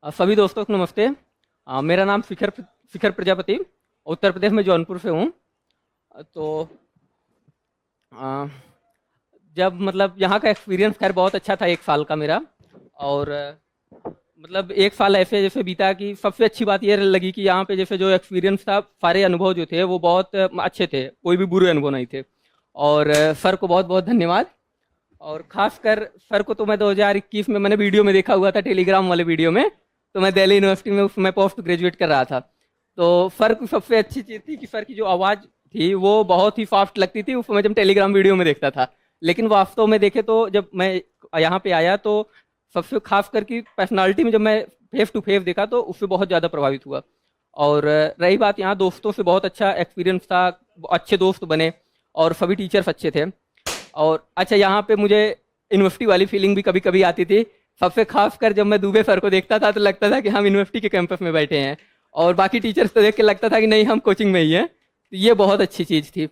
सभी दोस्तों को नमस्ते। मेरा नाम शिखर प्रजापति, उत्तर प्रदेश में जौनपुर से हूँ। तो जब मतलब यहाँ का एक्सपीरियंस खैर बहुत अच्छा था, 1 साल का मेरा। और मतलब 1 साल ऐसे जैसे बीता कि सबसे अच्छी बात ये लगी कि यहाँ पे जैसे जो एक्सपीरियंस था, सारे अनुभव जो थे वो बहुत अच्छे थे, कोई भी बुरे अनुभव नहीं थे। और सर को बहुत बहुत धन्यवाद। और ख़ासकर सर को तो मैं 2021 में मैंने वीडियो में देखा हुआ था, टेलीग्राम वाले वीडियो में। तो मैं दिल्ली यूनिवर्सिटी में उसमें पोस्ट ग्रेजुएट कर रहा था। तो सर की सबसे अच्छी चीज़ थी कि सर की जो आवाज़ थी वो बहुत ही सॉफ्ट लगती थी, उसमें जब टेलीग्राम वीडियो में देखता था। लेकिन वास्तव में देखे तो जब मैं यहाँ पे आया तो सबसे खास कर की पर्सनालिटी में जब मैं फेस टू फेस देखा तो उससे बहुत ज़्यादा प्रभावित हुआ। और रही बात यहाँ दोस्तों से, बहुत अच्छा एक्सपीरियंस था, अच्छे दोस्त बने और सभी टीचर्स अच्छे थे। और अच्छा, यहाँ पे मुझे यूनिवर्सिटी वाली फीलिंग भी कभी कभी आती थी। सबसे खास कर जब मैं दुबे सर को देखता था तो लगता था कि हम यूनिवर्सिटी के कैंपस में बैठे हैं, और बाकी टीचर्स को देख के लगता था कि नहीं, हम कोचिंग में ही हैं। तो ये बहुत अच्छी चीज़ थी।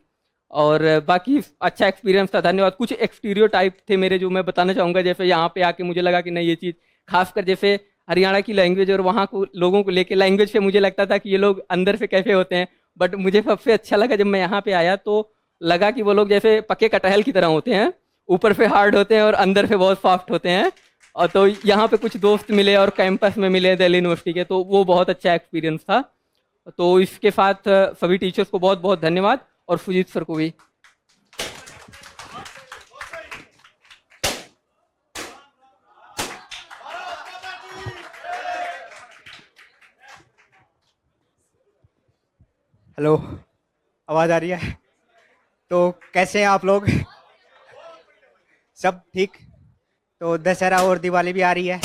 और बाकी अच्छा एक्सपीरियंस था, धन्यवाद। कुछ एक्सटीरियो टाइप थे मेरे जो मैं बताना चाहूँगा। जैसे यहाँ पे आके मुझे लगा कि नहीं, ये चीज़ खासकर जैसे हरियाणा की लैंग्वेज और वहाँ को लोगों को लेके लैंग्वेज से मुझे लगता था कि ये लोग अंदर से कैसे होते हैं। बट मुझे सबसे अच्छा लगा जब मैं यहाँ पे आया तो लगा कि वो लोग जैसे पक्के कटहल की तरह होते हैं, ऊपर से हार्ड होते हैं और अंदर से बहुत सॉफ्ट होते हैं। और तो यहाँ पे कुछ दोस्त मिले और कैंपस में मिले दिल्ली यूनिवर्सिटी के, तो वो बहुत अच्छा एक्सपीरियंस था। तो इसके साथ सभी टीचर्स को बहुत बहुत धन्यवाद, और सुजीत सर को भी। हेलो, आवाज़ आ रही है? तो कैसे हैं आप लोग? सब ठीक? तो दशहरा और दिवाली भी आ रही है,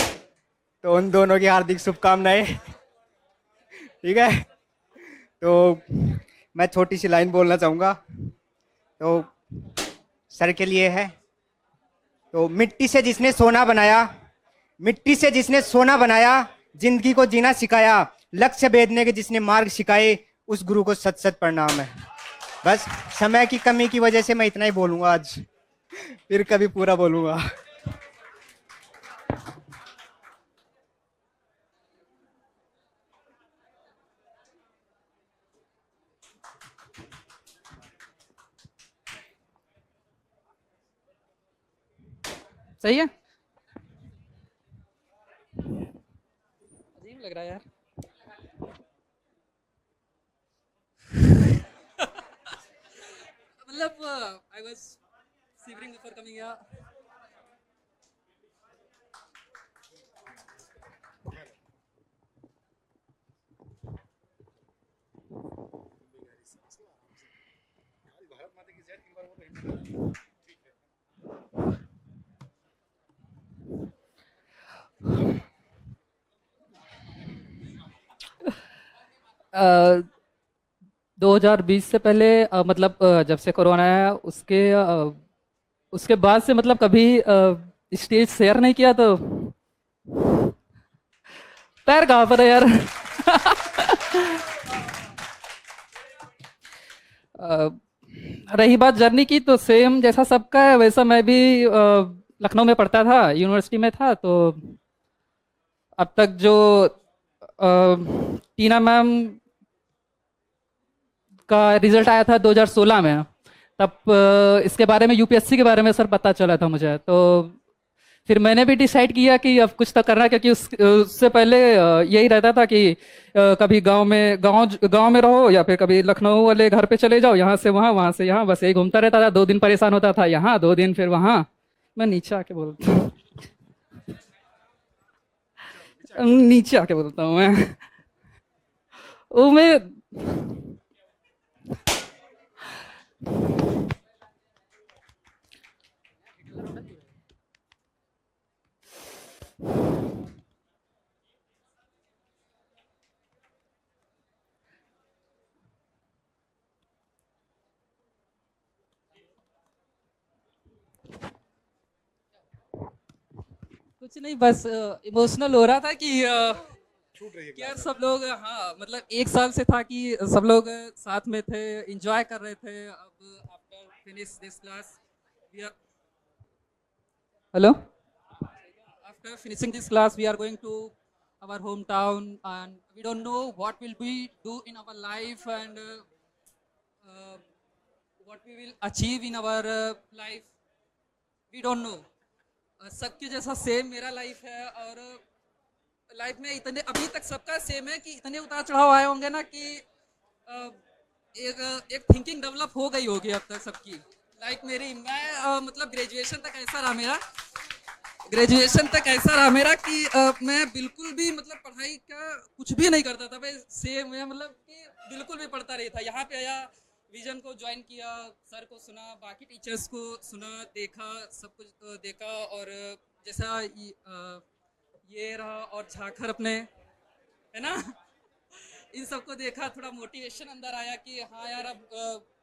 तो उन दोनों की हार्दिक शुभकामनाएं। ठीक है, तो मैं छोटी सी लाइन बोलना चाहूँगा। तो सर के लिए है, तो मिट्टी से जिसने सोना बनाया, मिट्टी से जिसने सोना बनाया, जिंदगी को जीना सिखाया, लक्ष्य भेदने के जिसने मार्ग सिखाए, उस गुरु को सत सत प्रणाम है। बस समय की कमी की वजह से मैं इतना ही बोलूँगा आज, फिर कभी पूरा बोलूँगा। सही है? अजीब लग रहा है यार। मतलब I was shivering before coming here. अ, 2020 से पहले मतलब जब से कोरोना है उसके बाद से मतलब कभी स्टेज शेयर नहीं किया, तो पैर कहाँ पर है यार? रही बात जर्नी की, तो सेम जैसा सबका है वैसा मैं भी लखनऊ में पढ़ता था, यूनिवर्सिटी में था। तो अब तक जो टीना मैम का रिजल्ट आया था 2016 में, तब इसके बारे में यूपीएससी के बारे में सर पता चला था मुझे, तो फिर मैंने भी डिसाइड किया कि अब कुछ तो करना, क्योंकि उससे पहले यही रहता था कि कभी गांव में रहो या फिर कभी लखनऊ वाले घर पे चले जाओ, यहाँ से वहाँ से यहाँ, बस यही घूमता रहता था। 2 दिन परेशान होता था यहाँ, 2 दिन फिर वहाँ। मैं नीचे आके बोलता हूँ नीचे आके बोलता हूँ मैं कुछ नहीं, बस इमोशनल हो रहा था कि यार सब लोग, हाँ मतलब 1 साल से था कि सब लोग साथ में थे, एंजॉय कर रहे थे। अब after finish this class we are hello after finishing this class we are going to our hometown, and we don't know what will we do in our life, and what we will achieve in our life, we don't know. सबके जैसा सेम मेरा लाइफ है, और लाइफ में इतने अभी तक सबका सेम है कि इतने उतार चढ़ाव आए होंगे ना कि एक थिंकिंग डेवलप हो गई होगी अब तक सबकी। लाइक मेरी मैं मतलब ग्रेजुएशन तक ऐसा रहा मेरा कि मैं बिल्कुल भी मतलब पढ़ाई का कुछ भी नहीं करता था। मैं सेम है, मतलब कि बिल्कुल भी पढ़ता नहीं था। यहाँ पे आया, विजन को ज्वाइन किया, सर को सुना, बाकी टीचर्स को सुना, देखा, सब कुछ देखा, और जैसा ये रहा, और झाखर अपने है ना इन सबको देखा, थोड़ा मोटिवेशन अंदर आया कि हाँ यार अब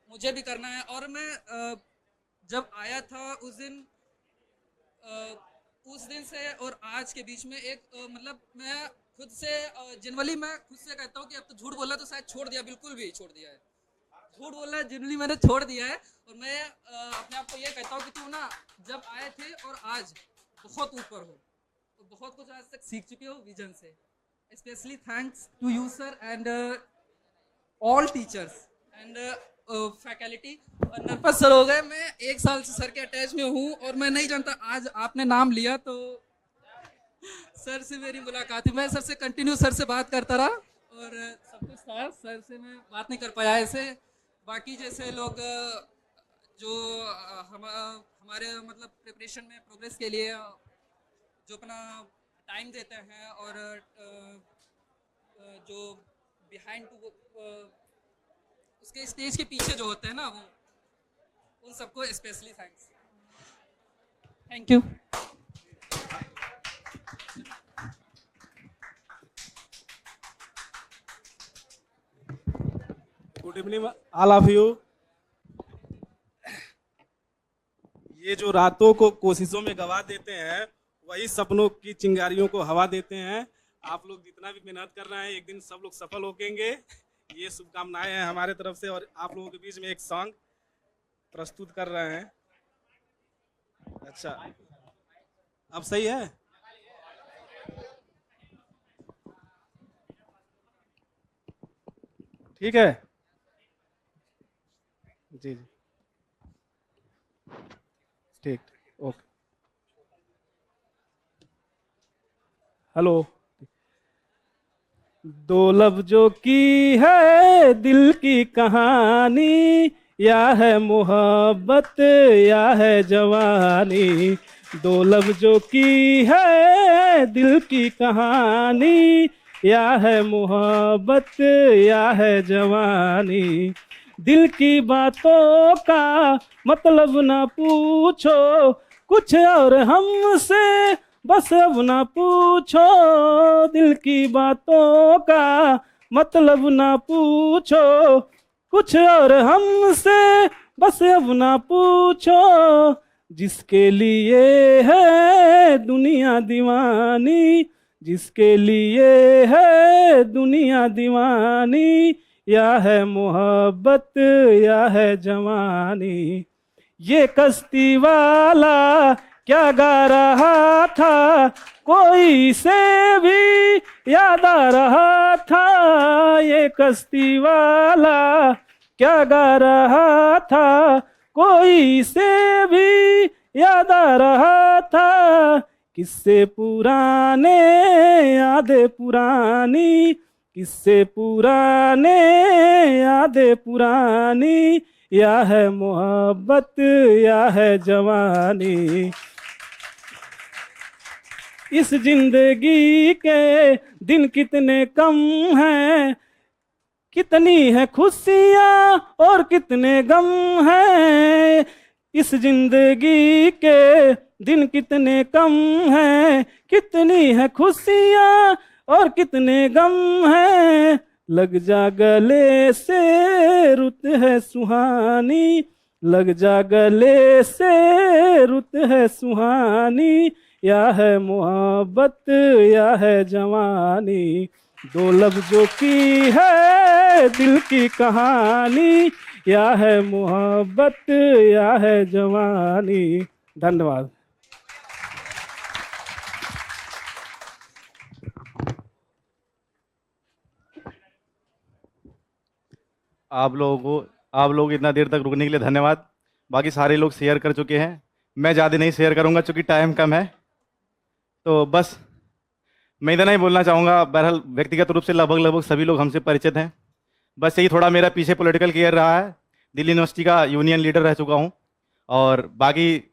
मुझे भी करना है। और मैं जब आया था उस दिन से और आज के बीच में एक मतलब मैं खुद से जनरली मैं खुद से कहता हूँ कि अब तो झूठ बोलना तो शायद छोड़ दिया, बिल्कुल भी छोड़ दिया है। झूठ बोलना जनरली मैंने छोड़ दिया है, और मैं अपने आप को ये कहता हूँ कि तुम ना जब आए थे और आज बहुत ऊपर हो, तो बहुत कुछ आज तक सीख चुके हो विजन से। Specially thanks to you sir and all teachers and faculty. Narpat sir हो गए, मैं 1 साल से सर के अटैच में हूँ, और मैं नहीं जानता, आज आपने नाम लिया तो सर से मेरी मुलाकात हुई। मैं सर से कंटिन्यू सर से बात करता रहा, और सब कुछ था, सर से मैं बात नहीं कर पाया ऐसे। बाकी जैसे लोग जो हमारे मतलब प्रिपरेशन में प्रोग्रेस के लिए जो अपना टाइम देते हैं, और जो बिहाइंड टू उसके स्टेज के पीछे जो होते हैं ना, वो उन सबको specially thanks. Thank you. Good evening all of you. ये जो रातों को कोशिशों में गवा देते हैं, वही सपनों की चिंगारियों को हवा देते हैं। आप लोग जितना भी मेहनत कर रहे हैं, एक दिन सब लोग सफल होंगे, ये शुभकामनाएं हैं हमारे तरफ से। और आप लोगों के बीच में एक सॉन्ग प्रस्तुत कर रहे हैं। अच्छा, अब सही है? ठीक है जी जी, ठीक, ओके। हेलो। दो लफ्जों की है दिल की कहानी, या है मोहब्बत या है जवानी। दो लफ्जों की है दिल की कहानी, या है मोहब्बत या है जवानी। दिल की बातों का मतलब ना पूछो, कुछ और हमसे बस अब ना पूछो। दिल की बातों का मतलब ना पूछो, कुछ और हमसे बस अब ना पूछो। जिसके लिए है दुनिया दीवानी, जिसके लिए है दुनिया दीवानी, या है मोहब्बत या है जवानी। ये कश्ती वाला क्या गा रहा था, कोई से भी याद आ रहा था। ये कश्ती वाला क्या गा रहा था, कोई से भी याद आ रहा था, किससे पुराने, यादें पुरानी, किससे पुराने, यादें पुरानी, या है मोहब्बत या है जवानी। इस जिंदगी के दिन कितने कम हैं, कितनी है खुशियाँ और कितने गम हैं। इस जिंदगी के दिन कितने कम हैं, कितनी है खुशियाँ और कितने गम हैं। लग जा गले से रुत है सुहानी, लग जा गले से रुत है सुहानी, या है मोहब्बत या है जवानी। दो लफ्जों की है दिल की कहानी, या है मोहब्बत या है जवानी। धन्यवाद। आप लोग इतना देर तक रुकने के लिए धन्यवाद। बाकी सारे लोग शेयर कर चुके हैं, मैं ज़्यादा नहीं शेयर करूंगा क्योंकि टाइम कम है। तो बस मैं इतना ही बोलना चाहूँगा। बहरहाल व्यक्तिगत रूप से लगभग लगभग सभी लोग हमसे परिचित हैं। बस यही थोड़ा मेरा पीछे पॉलिटिकल करियर रहा है, दिल्ली यूनिवर्सिटी का यूनियन लीडर रह चुका हूँ। और बाकी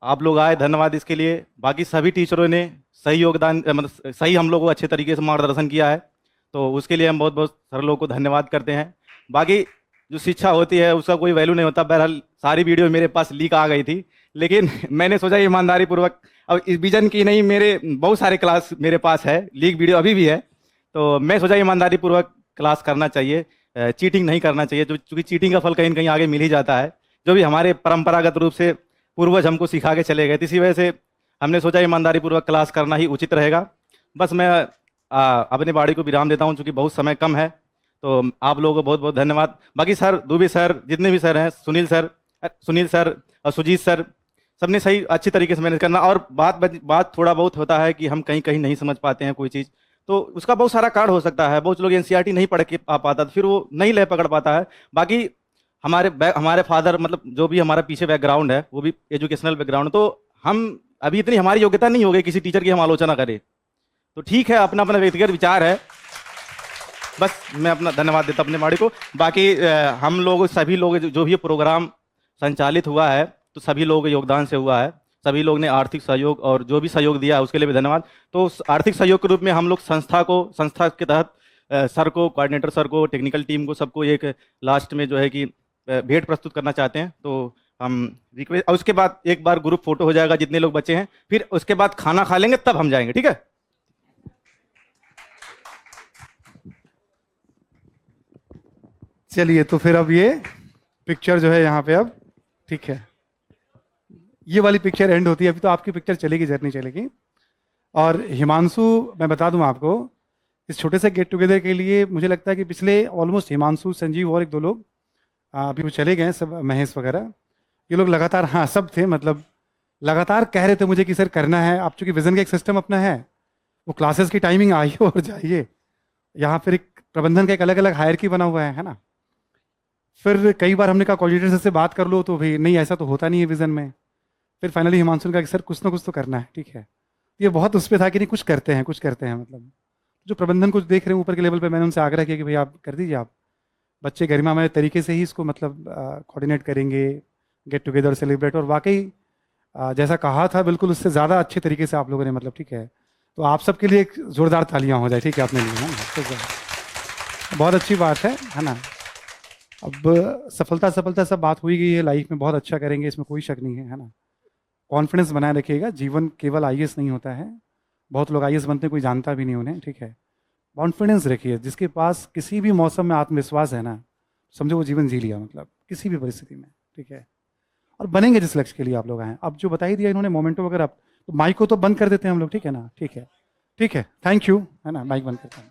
आप लोग आए, धन्यवाद इसके लिए। बाकी सभी टीचरों ने सही योगदान मतलब सही हम लोग को अच्छे तरीके से मार्गदर्शन किया है, तो उसके लिए हम बहुत बहुत सर लोगों को धन्यवाद करते हैं। बाकी जो शिक्षा होती है उसका कोई वैल्यू नहीं होता। बहरहाल सारी वीडियो मेरे पास लीक आ गई थी, लेकिन मैंने सोचा ईमानदारी पूर्वक, अब इस विजन की नहीं, मेरे बहुत सारे क्लास मेरे पास है, लीक वीडियो अभी भी है, तो मैं सोचा ईमानदारी पूर्वक क्लास करना चाहिए, चीटिंग नहीं करना चाहिए। क्योंकि चीटिंग का फल कहीं न कहीं आगे मिल ही जाता है, जो भी हमारे परंपरागत रूप से पूर्वज हमको सिखा के चले गए। तो इसी वजह से हमने सोचा ईमानदारी पूर्वक क्लास करना ही उचित रहेगा। बस मैं अपने बाड़ी को विराम देता हूँ, चूँकि बहुत समय कम है। तो आप लोगों को बहुत बहुत धन्यवाद। बाकी सर, दुबे सर, जितने भी सर हैं, सुनील सर और सुजीत सर, सबने सही अच्छी तरीके से मैनेज करना। और बात थोड़ा बहुत होता है कि हम कहीं कहीं नहीं समझ पाते हैं कोई चीज़, तो उसका बहुत सारा कारण हो सकता है। बहुत लोग एनसीईआरटी नहीं पढ़ के आ पाता, तो फिर वो नहीं ले पकड़ पाता है। बाकी हमारे फादर, मतलब जो भी हमारा पीछे बैकग्राउंड है वो भी एजुकेशनल बैकग्राउंड, तो हम अभी इतनी हमारी योग्यता नहीं हो गई किसी टीचर की हम आलोचना करें। तो ठीक है, अपना अपना व्यक्तिगत विचार है। बस मैं अपना धन्यवाद देता अपने बाड़ी को। बाकी हम लोग सभी लोग जो भी ये प्रोग्राम संचालित हुआ है, तो सभी लोगों के योगदान से हुआ है। सभी लोग ने आर्थिक सहयोग और जो भी सहयोग दिया है उसके लिए भी धन्यवाद। तो उस आर्थिक सहयोग के रूप में हम लोग संस्था के तहत सर को, कोऑर्डिनेटर सर को, टेक्निकल टीम को, सबको एक लास्ट में जो है कि भेंट प्रस्तुत करना चाहते हैं। तो हम रिक्वेस्ट, और उसके बाद एक बार ग्रुप फोटो हो जाएगा जितने लोग बचे हैं, फिर उसके बाद खाना खा लेंगे, तब हम जाएंगे। ठीक है। चलिए, तो फिर अब ये पिक्चर जो है यहाँ पे, अब ठीक है, ये वाली पिक्चर एंड होती है। अभी तो आपकी पिक्चर चलेगी, जर्नी चलेगी। और हिमांशु, मैं बता दूं आपको, इस छोटे से गेट टुगेदर के लिए मुझे लगता है कि पिछले ऑलमोस्ट हिमांशु, संजीव और एक दो लोग अभी वो चले गए हैं, सब महेश वगैरह, ये लोग लगातार, हाँ सब थे, मतलब लगातार कह रहे थे मुझे कि सर करना है। आप चूंकि विजन का एक सिस्टम अपना है, वो क्लासेस की टाइमिंग आइए और जाइए। यहाँ फिर एक प्रबंधन का एक अलग अलग हायरकी बना हुआ है ना। फिर कई बार हमने कहा कोऑर्डिनेटर से बात कर लो, तो भाई नहीं, ऐसा तो होता नहीं है विजन में। फिर फाइनली हिमांशु ने कहा कि सर कुछ ना कुछ तो करना है। ठीक है, ये बहुत उस पर था कि नहीं, कुछ करते हैं, कुछ करते हैं। मतलब जो प्रबंधन को देख रहे हैं ऊपर के लेवल पे, मैंने उनसे आग्रह किया कि भाई आप कर दीजिए, आप बच्चे गरिमामय तरीके से ही इसको मतलब कोऑर्डिनेट करेंगे, गेट टुगेदर सेलिब्रेट। और वाकई जैसा कहा था, बिल्कुल उससे ज़्यादा अच्छे तरीके से आप लोगों ने, मतलब ठीक है। तो आप सबके लिए एक ज़ोरदार तालियां हो जाए, ठीक है, अपने लिए ना। तो बहुत अच्छी बात है ना। अब सफलता सब बात हुई गई है, लाइफ में बहुत अच्छा करेंगे, इसमें कोई शक नहीं है ना। कॉन्फिडेंस बनाए रखिएगा। जीवन केवल आईएएस नहीं होता है, बहुत लोग आईएएस बनते हैं, कोई जानता भी नहीं उन्हें। ठीक है, कॉन्फिडेंस रखिए। जिसके पास किसी भी मौसम में आत्मविश्वास है ना, समझो वो जीवन जी लिया, मतलब किसी भी परिस्थिति में। ठीक है, और बनेंगे जिस लक्ष्य के लिए आप लोग आए। अब जो बता ही दिया इन्होंने मोमेंटो वगैरह, तो माइक को तो बंद कर देते हैं हम लोग। ठीक है ना, ठीक है, ठीक है, थैंक यू, है ना, माइक बंद करते हैं।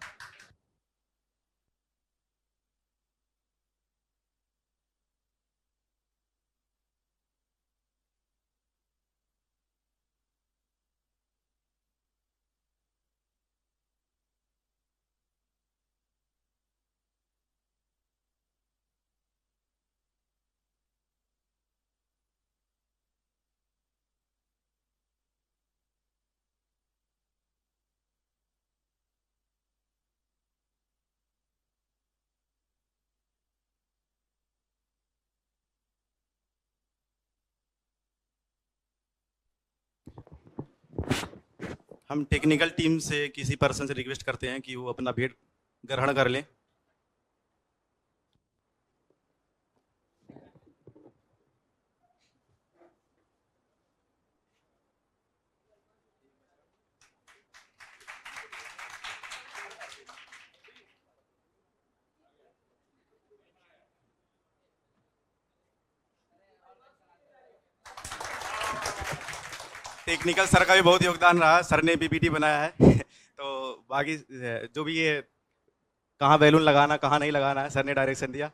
हम टेक्निकल टीम से किसी पर्सन से रिक्वेस्ट करते हैं कि वो अपना भेंट ग्रहण कर लें। टेक्निकल सर का भी बहुत योगदान रहा, सर ने पीपीटी बनाया है तो बाकी जो भी ये कहाँ बैलून लगाना कहाँ नहीं लगाना है, सर ने डायरेक्शन दिया।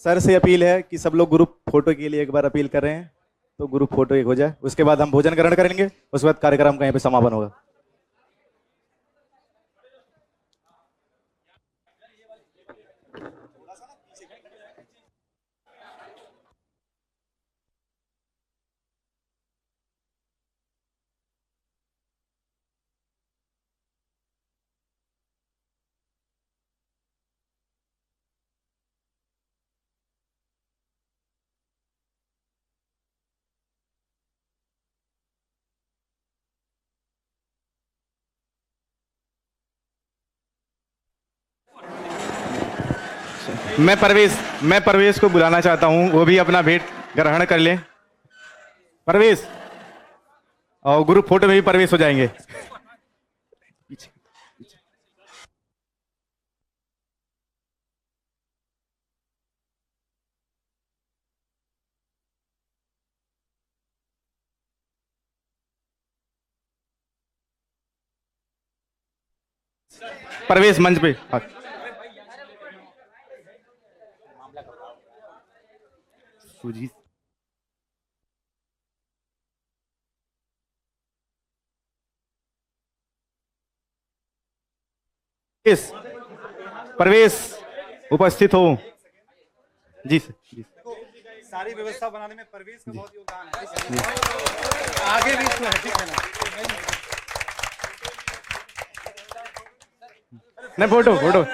सर से अपील है कि सब लोग ग्रुप फोटो के लिए एक बार अपील कर रहे हैं, तो ग्रुप फोटो एक हो जाए, उसके बाद हम भोजन ग्रहण करेंगे, उसके बाद कार्यक्रम कहीं पे समापन होगा। मैं परवेश को बुलाना चाहता हूं, वो भी अपना भेंट ग्रहण कर ले। परवेश, और ग्रुप फोटो में भी परवेश हो जाएंगे। परवेश मंच पे। सुजीत, परवेश उपस्थित हो। जी सर, जी। सारी व्यवस्था बनाने में परवेश का बहुत योगदान है। आगे भी इसमें है, ठीक है ना? नहीं, फोटो फोटो।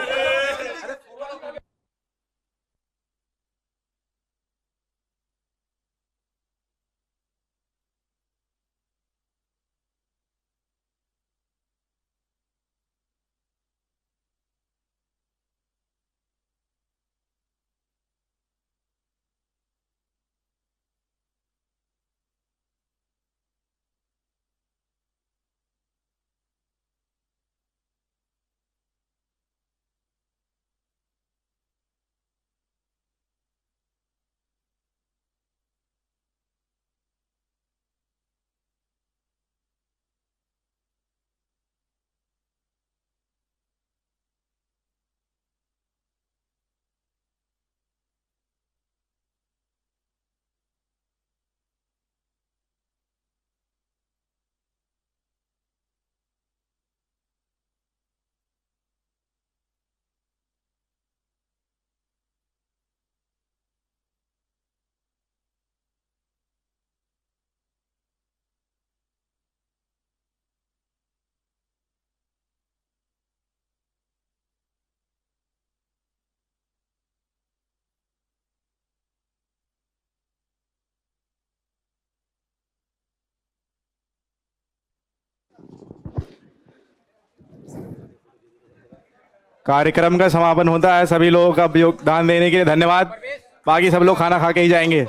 कार्यक्रम का समापन होता है। सभी लोगों का योगदान देने के लिए धन्यवाद। बाकी सब लोग खाना खा के ही जाएंगे।